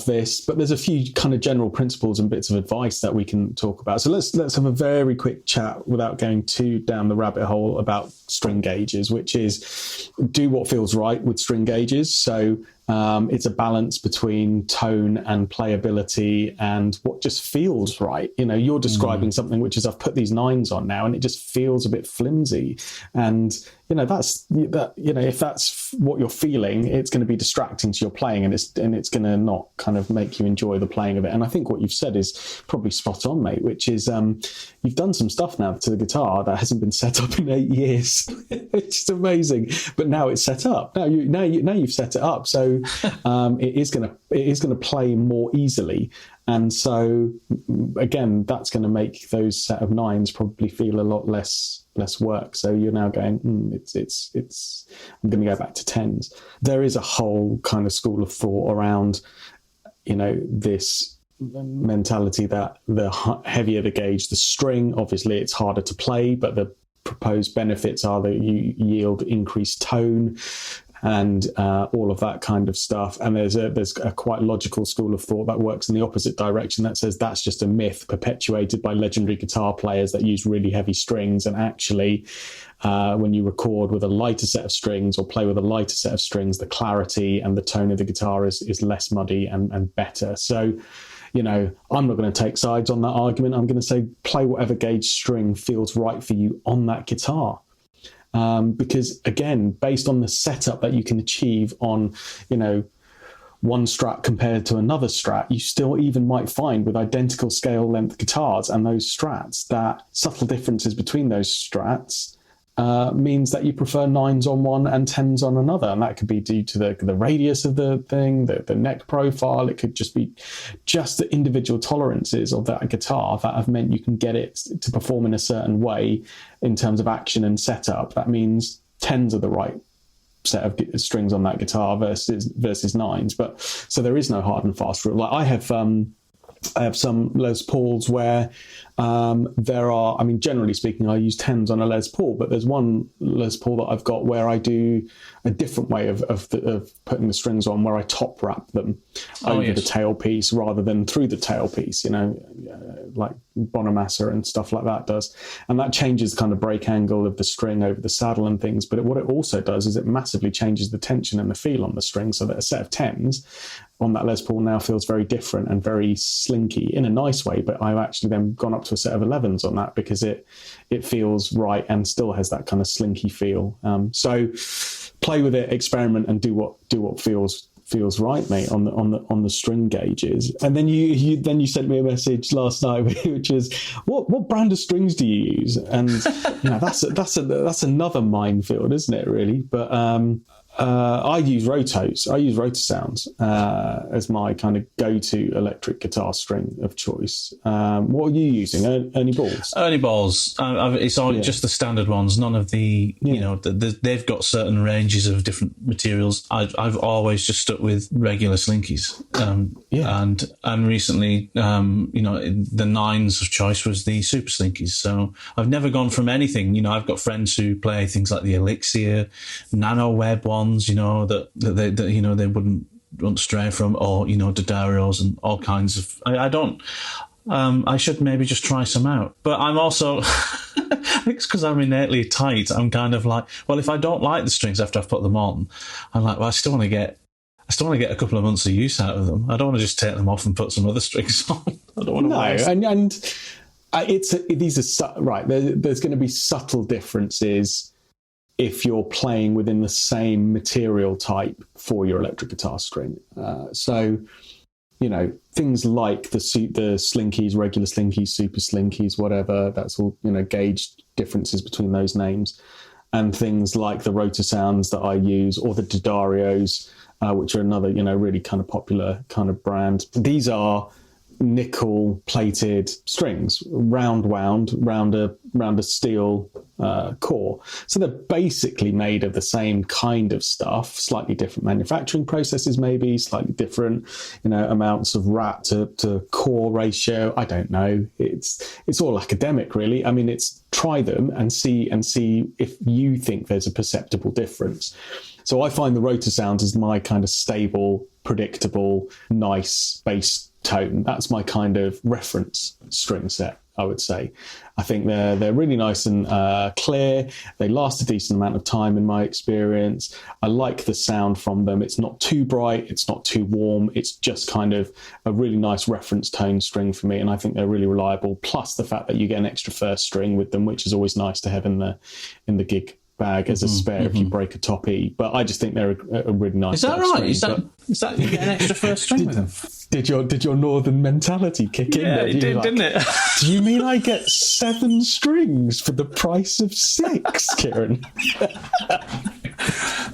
this. But there's a few kind of general principles and bits of advice that we can talk about. So let's have a very quick chat without going too down the rabbit hole about string gauges, which is do what feels right with string gauges. So it's a balance between tone and playability and what just feels right. You know, you're describing something which is, I've put these nines on now and it just feels a bit flimsy. And, you know, if that's what you're feeling, it's going to be distracting to your playing, and it's going to not kind of make you enjoy the playing of it. And I think what you've said is probably spot on, mate, which is you've done some stuff now to the guitar that hasn't been set up in 8 years. It's just amazing. But now it's set up. Now you've set it up. So it is going to play more easily. And so, again, that's going to make those set of nines probably feel a lot less work. So you're now going, I'm going to go back to tens. There is a whole kind of school of thought around, you know, this mentality that the heavier the gauge, the string, obviously it's harder to play, but the proposed benefits are that you yield increased tone and all of that kind of stuff. And there's a quite logical school of thought that works in the opposite direction that says that's just a myth perpetuated by legendary guitar players that use really heavy strings. And actually, when you record with a lighter set of strings or play with a lighter set of strings, the clarity and the tone of the guitar is less muddy and better. So, you know, I'm not going to take sides on that argument. I'm going to say play whatever gauge string feels right for you on that guitar. Because again, based on the setup that you can achieve on, you know, one Strat compared to another Strat, you still even might find with identical scale length guitars and those Strats that subtle differences between those Strats means that you prefer nines on one and tens on another. And that could be due to the radius of the thing, the neck profile. It could just be just the individual tolerances of that guitar that have meant you can get it to perform in a certain way in terms of action and setup. That means tens are the right set of strings on that guitar versus nines. But so there is no hard and fast rule. Like I have some Les Pauls where there are, I mean, generally speaking, I use tens on a Les Paul, but there's one Les Paul that I've got where I do a different way of putting the strings on, where I top wrap them over the tailpiece rather than through the tailpiece, you know, like Bonamassa and stuff like that does. And that changes the kind of break angle of the string over the saddle and things. But what it also does is it massively changes the tension and the feel on the string, so that a set of tens on that Les Paul now feels very different and very slinky in a nice way. But I've actually then gone up to a set of 11s on that because it feels right and still has that kind of slinky feel. So play with it, experiment, and do what feels right, mate, on the string gauges. And then you sent me a message last night, which is what brand of strings do you use? And you know, that's another minefield, isn't it? Really, but I use Rotos. I use Rotosounds as my kind of go-to electric guitar string of choice. What are you using? Ernie Balls? Ernie Balls. It's all just the standard ones. None of the, you know, they've got certain ranges of different materials. I've always just stuck with regular Slinkies. And recently, you know, the nines of choice was the Super Slinkies. So I've never gone from anything. You know, I've got friends who play things like the Elixir, Nano Web ones, you know, that you know, they wouldn't stray from, or, you know, Dodarios and all kinds of. I should maybe just try some out. But I'm also, I think it's because I'm innately tight. I'm kind of like, well, if I don't like the strings after I've put them on, I'm like, well, I still want to get a couple of months of use out of them. I don't want to just take them off and put some other strings on. I don't want to waste. And these are right. There's going to be subtle differences if you're playing within the same material type for your electric guitar string. So, things like the slinkies, regular slinkies, super slinkies, whatever, that's all, gauge differences between those names. And things like the rotor sounds that I use, or the Didarios, which are another, really kind of popular kind of brand. These are nickel plated strings, round wound round a steel core. So they're basically made of the same kind of stuff, slightly different manufacturing processes, maybe slightly different, amounts of rat to core ratio. I don't know. It's all academic, really. I mean, it's try them and see if you think there's a perceptible difference. So I find the rotor sounds as my kind of stable, predictable, nice bass tone. That's my kind of reference string set, I would say. I think they're really nice and clear. They last a decent amount of time in my experience. I like the sound from them. It's not too bright. It's not too warm. It's just kind of a really nice reference tone string for me. And I think they're really reliable. Plus the fact that you get an extra first string with them, which is always nice to have in the gig bag as a spare if you break a top E. But I just think they're a really nice. Is that right? String. Is that you get an extra first string with them? Did your northern mentality kick in? Yeah, it did, didn't it? Do you mean I get 7 strings for the price of 6, Kiran?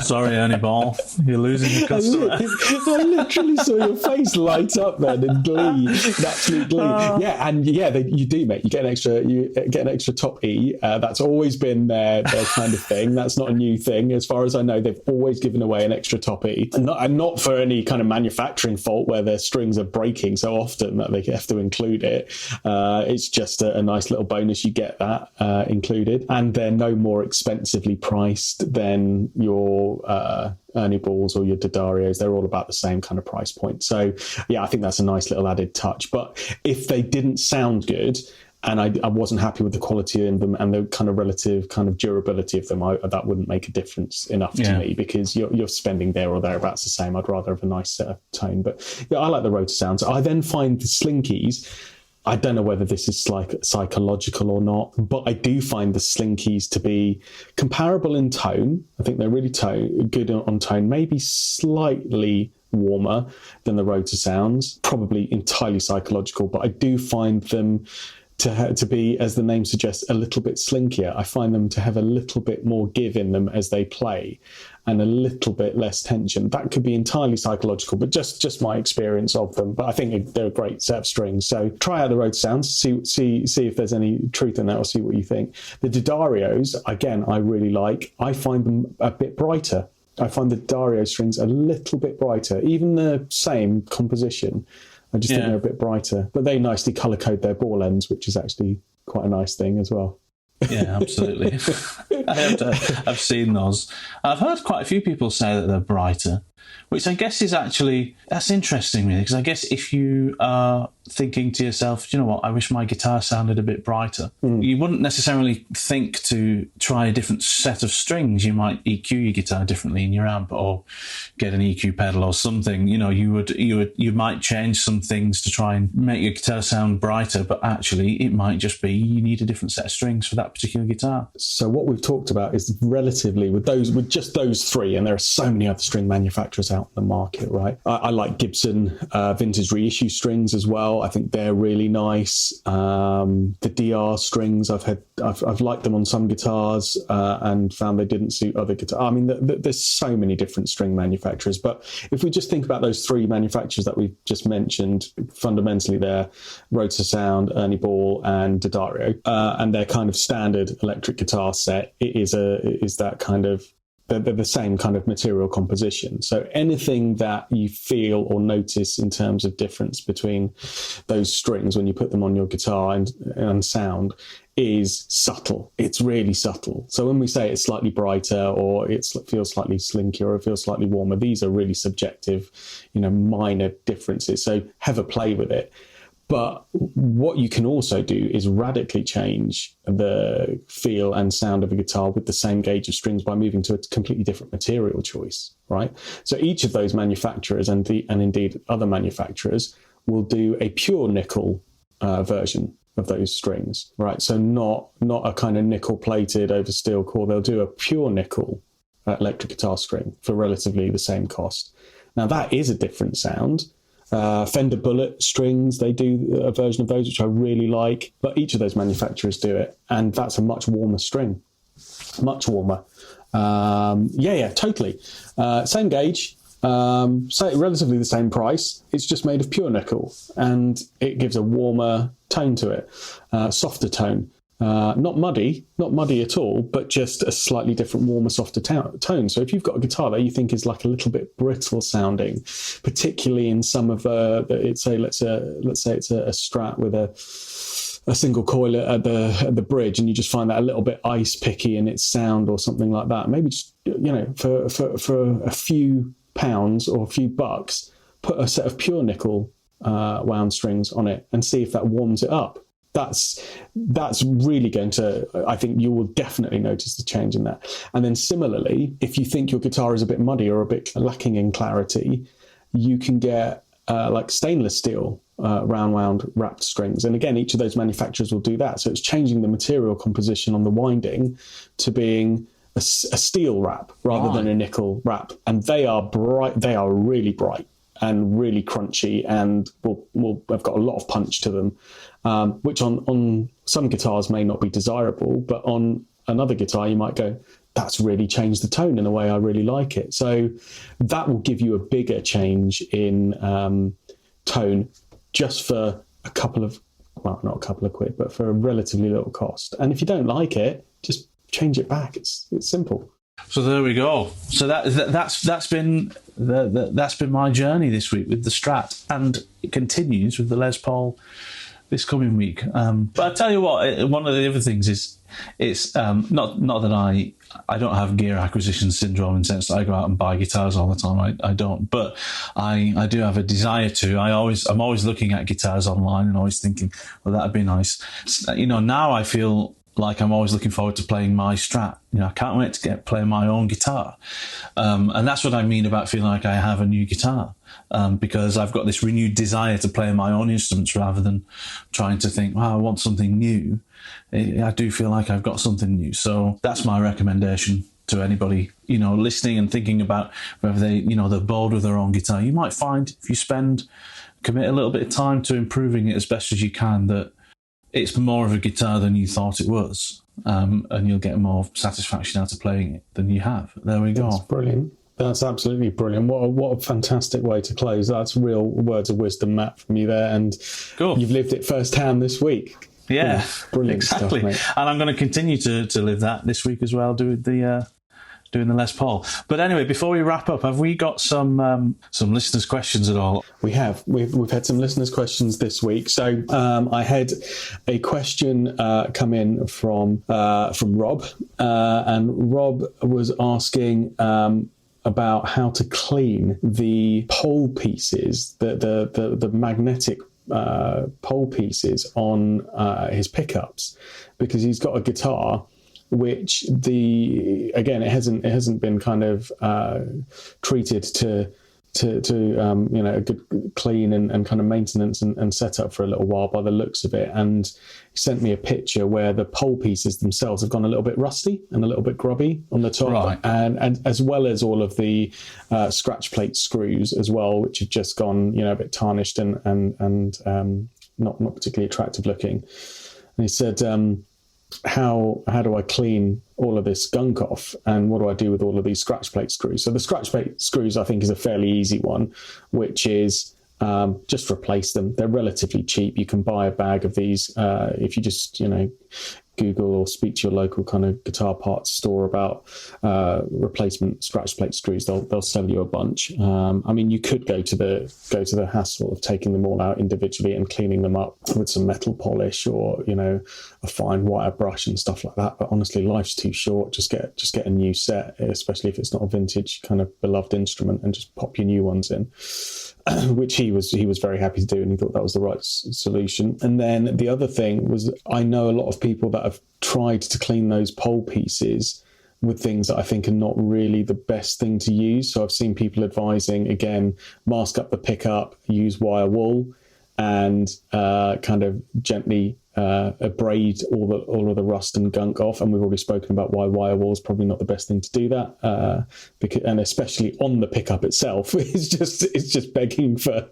Sorry, Ernie Ball, you're losing your customer. I literally saw your face light up then in glee, in absolute glee. You do, mate. You get an extra top E. That's always been their kind of thing. That's not a new thing, as far as I know. They've always given away an extra top E, and not for any kind of manufacturing fault where their strings are breaking so often that they have to include it. It's just a nice little bonus. You get that included, and they're no more expensively priced than your Ernie Balls or your Didarios. They're all about the same kind of price point. So yeah, I think that's a nice little added touch. But if they didn't sound good and I wasn't happy with the quality of them and the kind of relative kind of durability of them, that wouldn't make a difference enough to me, because you're spending there or thereabouts the same. I'd rather have a nice tone. But yeah, I like the rotor sounds. I then find the slinkies, I don't know whether this is like psychological or not, but I do find the slinkies to be comparable in tone. I think they're really good on tone, maybe slightly warmer than the rotor sounds, probably entirely psychological, but I do find them to be, as the name suggests, a little bit slinkier. I find them to have a little bit more give in them as they play, and a little bit less tension. That could be entirely psychological, but just my experience of them. But I think they're a great set of strings. So try out the rotor sounds, see if there's any truth in that, or see what you think. The Didarios, again, I really like. I find them a bit brighter. I find the Dario strings a little bit brighter, even the same composition. I just think they're a bit brighter, but they nicely colour code their ball ends, which is actually quite a nice thing as well. Yeah, absolutely. I've seen those. I've heard quite a few people say that they're brighter, which I guess is actually, that's interesting, really, because I guess if you are thinking to yourself, you know what, I wish my guitar sounded a bit brighter, you wouldn't necessarily think to try a different set of strings. You might EQ your guitar differently in your amp, or get an EQ pedal or something. You know, you might change some things to try and make your guitar sound brighter, but actually it might just be you need a different set of strings for that particular guitar. So what we've talked about is relatively with just those 3, and there are so many other string manufacturers out in the market, right? I like Gibson vintage reissue strings as well. I think they're really nice. The DR strings, I've liked them on some guitars and found they didn't suit other guitars. I mean, there's so many different string manufacturers, but if we just think about those 3 manufacturers that we've just mentioned, fundamentally they're Rotor Sound, Ernie Ball, and Didario, and their kind of standard electric guitar set is that kind of, they're the same kind of material composition. So anything that you feel or notice in terms of difference between those strings when you put them on your guitar and sound is subtle. It's really subtle. So when we say it's slightly brighter, or it feels slightly slinkier, or it feels slightly warmer, these are really subjective, minor differences. So have a play with it. But what you can also do is radically change the feel and sound of a guitar with the same gauge of strings by moving to a completely different material choice, right? So each of those manufacturers and indeed other manufacturers will do a pure nickel version of those strings, right? So not a kind of nickel plated over steel core. They'll do a pure nickel electric guitar string for relatively the same cost. Now that is a different sound. Fender Bullet strings, they do a version of those, which I really like. But each of those manufacturers do it, and that's a much warmer string. Much warmer. Totally. Same gauge. Relatively the same price. It's just made of pure nickel, and it gives a warmer tone to it, softer tone. Not muddy at all, but just a slightly different, warmer, softer tone. So if you've got a guitar that you think is like a little bit brittle sounding, particularly in some of let's say it's a Strat with a single coil at the bridge, and you just find that a little bit ice picky in its sound or something like that, maybe just, for a few pounds or a few bucks, put a set of pure nickel wound strings on it and see if that warms it up. That's really going to, I think you will definitely notice the change in that. And then similarly, if you think your guitar is a bit muddy or a bit lacking in clarity, you can get like stainless steel round wound wrapped strings. And again, each of those manufacturers will do that. So it's changing the material composition on the winding to being a steel wrap rather than a nickel wrap. And they are bright. They are really bright and really crunchy, and have got a lot of punch to them, which on some guitars may not be desirable, but on another guitar you might go, that's really changed the tone in a way I really like it. So that will give you a bigger change in tone just for not a couple of quid, but for a relatively little cost. And if you don't like it, just change it back. It's simple. So there we go. So that's been my journey this week with the Strat, and it continues with the Les Paul this coming week. But I tell you what, one of the other things is it's not that I don't have gear acquisition syndrome in the sense that I go out and buy guitars all the time. I don't, but I do have a desire to. I'm always looking at guitars online and always thinking, well, that'd be nice. Now I feel like I'm always looking forward to playing my Strat. I can't wait to play my own guitar. And that's what I mean about feeling like I have a new guitar, because I've got this renewed desire to play my own instruments rather than trying to think, I want something new. I do feel like I've got something new. So that's my recommendation to anybody, listening and thinking about whether they're bored with their own guitar. You might find if you commit a little bit of time to improving it as best as you can, that it's more of a guitar than you thought it was, and you'll get more satisfaction out of playing it than you have. There we go. That's brilliant. That's absolutely brilliant. What a fantastic way to close. That's real words of wisdom, Matt, from you there. And cool. You've lived it firsthand this week. Yeah, brilliant exactly. Stuff, mate. And I'm going to continue to live that this week as well, doing the Les Paul. But anyway, before we wrap up, have we got some listeners' questions at all? We have. We've had some listeners' questions this week. So I had a question come in from Rob, and Rob was asking about how to clean the pole pieces, the magnetic pole pieces on his pickups, because he's got a guitar which it hasn't been kind of treated to a good clean and kind of maintenance and setup for a little while by the looks of it. And he sent me a picture where the pole pieces themselves have gone a little bit rusty and a little bit grubby on the top, right. and as well as all of the scratch plate screws as well, which have just gone a bit tarnished and not particularly attractive looking. And he said, how do I clean all of this gunk off, and what do I do with all of these scratch plate screws? So the scratch plate screws, I think, is a fairly easy one, which is just replace them. They're relatively cheap. You can buy a bag of these if you just Google or speak to your local kind of guitar parts store about replacement scratch plate screws. They'll sell you a bunch. You could go to the hassle of taking them all out individually and cleaning them up with some metal polish or a fine wire brush and stuff like that. But honestly, life's too short. Just get a new set, especially if it's not a vintage kind of beloved instrument, and just pop your new ones in. Which he was very happy to do, and he thought that was the right solution. And then the other thing was, I know a lot of people that have tried to clean those pole pieces with things that I think are not really the best thing to use. So I've seen people advising, again, mask up the pickup, use wire wool, and kind of gently abrade all of the rust and gunk off. And we've already spoken about why wire wool is probably not the best thing to do that, and especially on the pickup itself, it's just begging for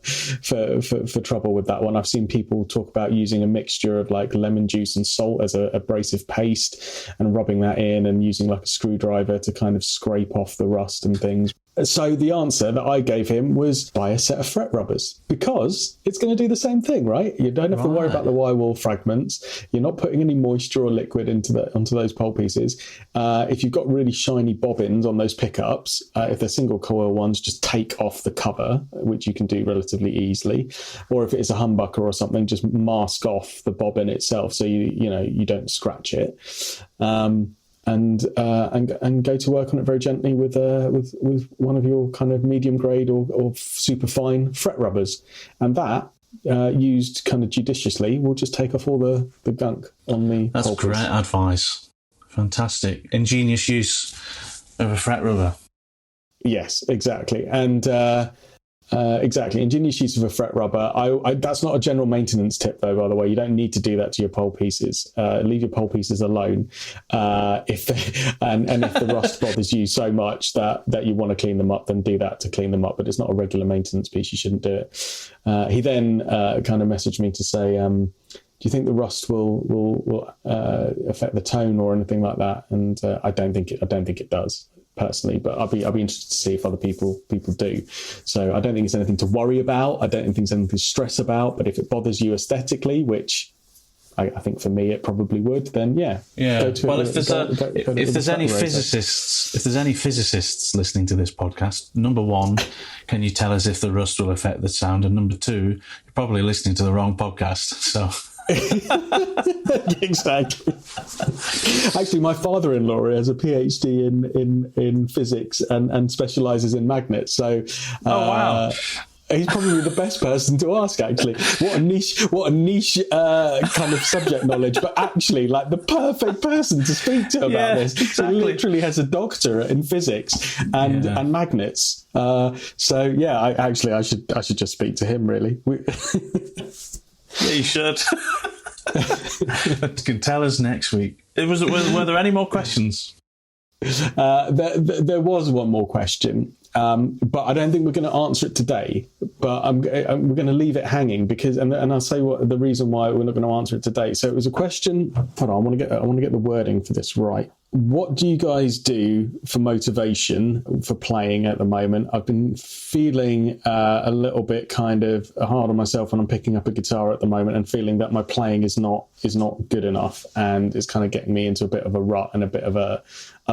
trouble with that one. I've seen people talk about using a mixture of like lemon juice and salt as a abrasive paste and rubbing that in and using like a screwdriver to kind of scrape off the rust and things. So the answer that I gave him was buy a set of fret rubbers, because it's going to do the same thing, right? You don't have to worry about the wire wool fragments. You're not putting any moisture or liquid onto those pole pieces. If you've got really shiny bobbins on those pickups, if they're single coil ones, just take off the cover, which you can do relatively easily. Or if it is a humbucker or something, just mask off the bobbin itself so you don't scratch it. And go to work on it very gently with one of your kind of medium grade or super fine fret rubbers, and that used kind of judiciously will just take off all the gunk on the. That's pole great piece. advice. Fantastic, ingenious use of a fret rubber. Yes, exactly, and. Exactly. Ingenious use of a fret rubber. That's not a general maintenance tip, though, by the way. You don't need to do that to your pole pieces. Leave your pole pieces alone. If the rust bothers you so much that you want to clean them up, then do that to clean them up. But it's not a regular maintenance piece. You shouldn't do it. He then kind of messaged me to say, do you think the rust will affect the tone or anything like that? And I don't think it does, personally, but I'll be interested to see if other people do. So I don't think it's anything to worry about. I don't think it's anything to stress about. But if it bothers you aesthetically, which I think for me it probably would, then yeah. Well, if there's any physicists listening to this podcast, number one, can you tell us if the rust will affect the sound? And number two, you're probably listening to the wrong podcast. So. Exactly. Actually, my father-in-law has a PhD in physics and specialises in magnets. So, wow. He's probably the best person to ask, actually. What a niche kind of subject knowledge, but actually, like the perfect person to speak to about this. Exactly. He literally has a doctorate in physics and magnets. So yeah, I should just speak to him, really. Yeah, you should. You can tell us next week. Were there any more questions? There was one more question, but I don't think we're going to answer it today. But we're going to leave it hanging because, and I'll say what the reason why we're not going to answer it today. So it was a question. Hold on, I want to get the wording for this right. What do you guys do for motivation for playing at the moment? I've been feeling a little bit kind of hard on myself when I'm picking up a guitar at the moment and feeling that my playing is not good enough, and it's kind of getting me into a bit of a rut and a bit of a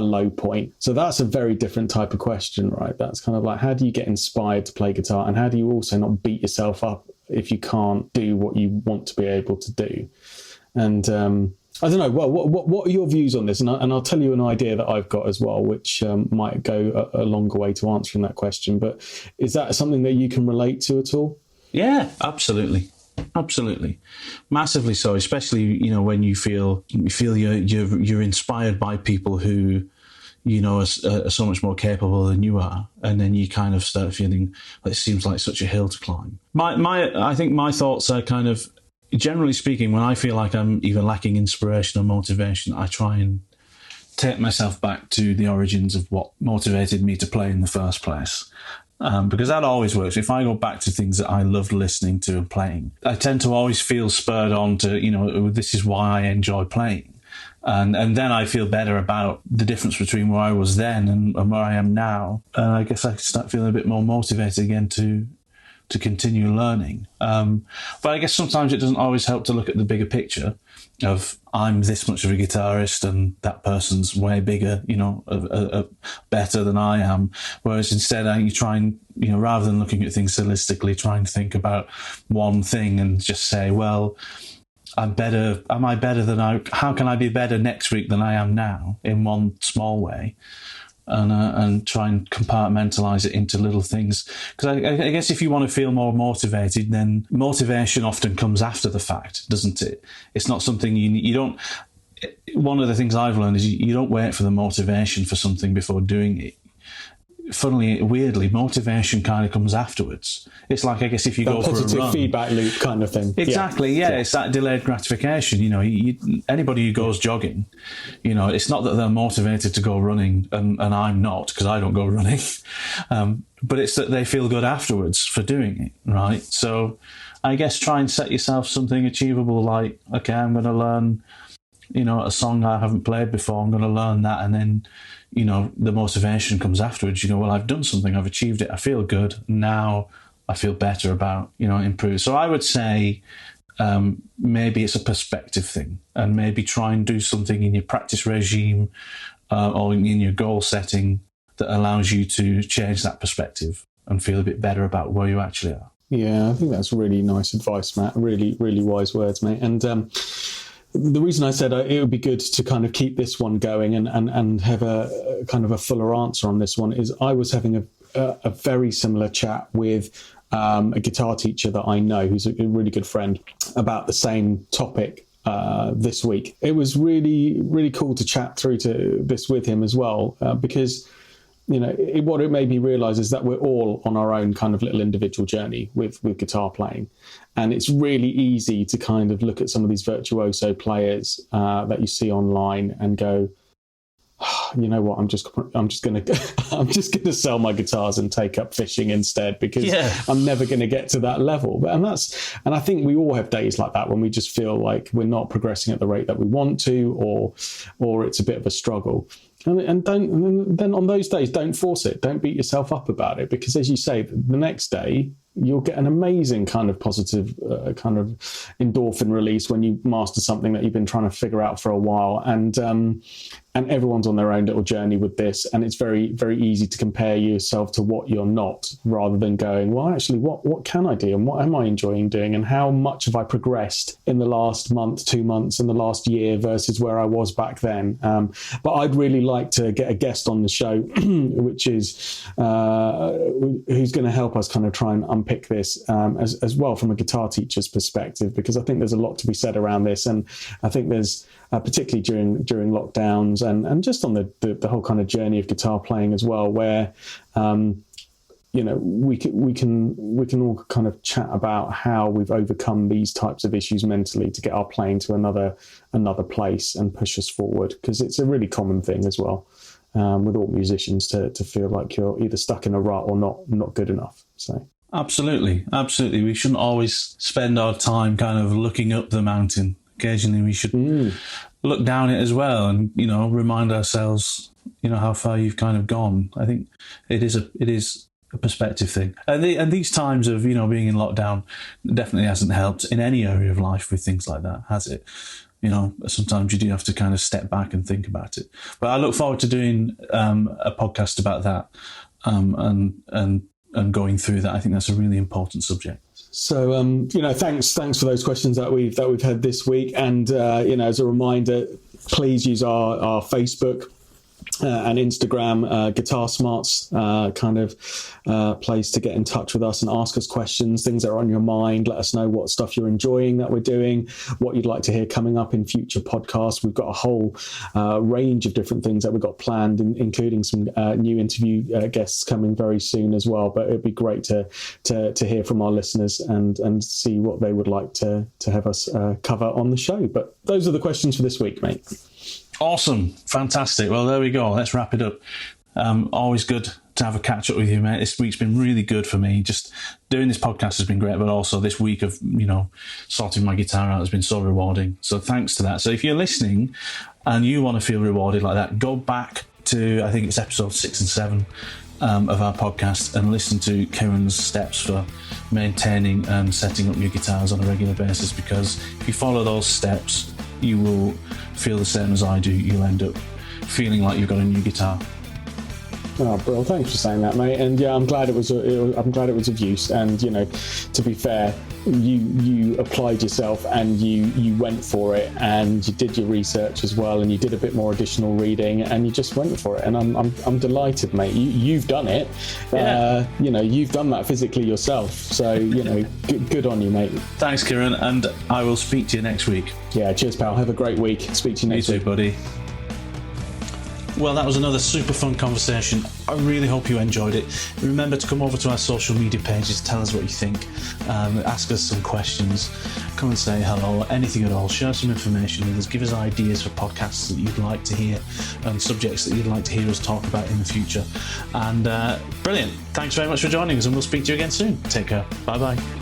low point. So that's a very different type of question, right? That's kind of like, how do you get inspired to play guitar, and how do you also not beat yourself up if you can't do what you want to be able to do? And I don't know. Well, what are your views on this? And I'll tell you an idea that I've got as well, which might go a longer way to answering that question. But is that something that you can relate to at all? Yeah, absolutely, massively so. Especially when you feel you're inspired by people who are so much more capable than you are, and then you kind of start feeling it seems like such a hill to climb. I think my thoughts are kind of. Generally speaking, when I feel like I'm either lacking inspiration or motivation, I try and take myself back to the origins of what motivated me to play in the first place. Because that always works. If I go back to things that I loved listening to and playing, I tend to always feel spurred on to, this is why I enjoy playing. And then I feel better about the difference between where I was then and where I am now. I guess I start feeling a bit more motivated again to continue learning. But I guess sometimes it doesn't always help to look at the bigger picture of I'm this much of a guitarist and that person's way bigger, better than I am. Whereas instead you try and, rather than looking at things holistically, try and think about one thing and just say, well, I'm better. Am I better how can I be better next week than I am now in one small way? And try and compartmentalize it into little things. Because I guess if you want to feel more motivated, then motivation often comes after the fact, doesn't it? It's not something you don't. One of the things I've learned is you don't wait for the motivation for something before doing it. weirdly, motivation kind of comes afterwards. It's like, I guess, if you go for a run. Positive feedback loop kind of thing. Exactly, yeah. It's that delayed gratification. Anybody who goes jogging, it's not that they're motivated to go running, and I'm not, because I don't go running, but it's that they feel good afterwards for doing it, right? So I guess try and set yourself something achievable, like, okay, I'm going to learn, a song I haven't played before. I'm going to learn that, and then the motivation comes afterwards. Well, I've done something, I've achieved it, I feel good. Now I feel better about, improve. So I would say maybe it's a perspective thing, and maybe try and do something in your practice regime or in your goal setting that allows you to change that perspective and feel a bit better about where you actually are. Yeah, I think that's really nice advice, Matt. Really, really wise words, mate. And the reason I said it would be good to kind of keep this one going and have a kind of a fuller answer on this one is I was having a very similar chat with a guitar teacher that I know, who's a really good friend, about the same topic this week. It was really, really cool to chat through to this with him as well, because what it made me realise is that we're all on our own kind of little individual journey with guitar playing. And it's really easy to kind of look at some of these virtuoso players that you see online and go, you know what, I'm just going to sell my guitars and take up fishing instead, because I'm never going to get to that level. And I think we all have days like that when we just feel like we're not progressing at the rate that we want to, or it's a bit of a struggle. And then on those days, don't force it. Don't beat yourself up about it, because as you say, the next day you'll get an amazing kind of positive kind of endorphin release when you master something that you've been trying to figure out for a while. And everyone's on their own little journey with this, and it's very, very easy to compare yourself to what you're not, rather than going, well, actually, what can I do, and what am I enjoying doing, and how much have I progressed in the last month, 2 months, in the last year versus where I was back then. But I'd really like to get a guest on the show, which is who's going to help us kind of try and unpick this as well from a guitar teacher's perspective, because I think there's a lot to be said around this, and I think there's particularly during lockdowns and just on the whole kind of journey of guitar playing as well, where we can all kind of chat about how we've overcome these types of issues mentally to get our playing to another place and push us forward, because it's a really common thing as well with all musicians to feel like you're either stuck in a rut or not good enough. So absolutely, we shouldn't always spend our time kind of looking up the mountain. Occasionally we should look down it as well, and remind ourselves how far you've kind of gone. I think it is a perspective thing, and these times of being in lockdown definitely hasn't helped in any area of life with things like that, has it? Sometimes you do have to kind of step back and think about it. But I look forward to doing a podcast about that and going through that. I think that's a really important subject. So, thanks for those questions that we've had this week. And, as a reminder, please use our Facebook and Instagram, Guitar Smarts kind of place to get in touch with us and ask us questions, things that are on your mind. Let us know what stuff you're enjoying that we're doing, what you'd like to hear coming up in future podcasts. We've got a whole range of different things that we've got planned, including some new interview guests coming very soon as well. But it'd be great to hear from our listeners and see what they would like to have us cover on the show. But those are the questions for this week, mate. Awesome. Fantastic. Well, there we go. Let's wrap it up. Always good to have a catch up with you, mate. This week's been really good for me. Just doing this podcast has been great, but also this week of, sorting my guitar out has been so rewarding. So thanks to that. So if you're listening and you want to feel rewarded like that, go back to, I think it's episode 6 and 7 of our podcast and listen to Kiran's steps for maintaining and setting up your guitars on a regular basis, because if you follow those steps, you will feel the same as I do. You'll end up feeling like you've got a new guitar. Oh, Brill, thanks for saying that, mate. And yeah, I'm glad it was of use. And to be fair, you applied yourself and you went for it, and you did your research as well, and you did a bit more additional reading, and you just went for it. And I'm delighted, mate. You've done it. Yeah. You've done that physically yourself. So good on you, mate. Thanks, Kiran, and I will speak to you next week. Yeah, cheers, pal. Have a great week. Speak to you next week, buddy. Well, that was another super fun conversation. I really hope you enjoyed it. Remember to come over to our social media pages, tell us what you think, ask us some questions, come and say hello, anything at all, share some information with us, give us ideas for podcasts that you'd like to hear and subjects that you'd like to hear us talk about in the future. And brilliant. Thanks very much for joining us, and we'll speak to you again soon. Take care. Bye-bye.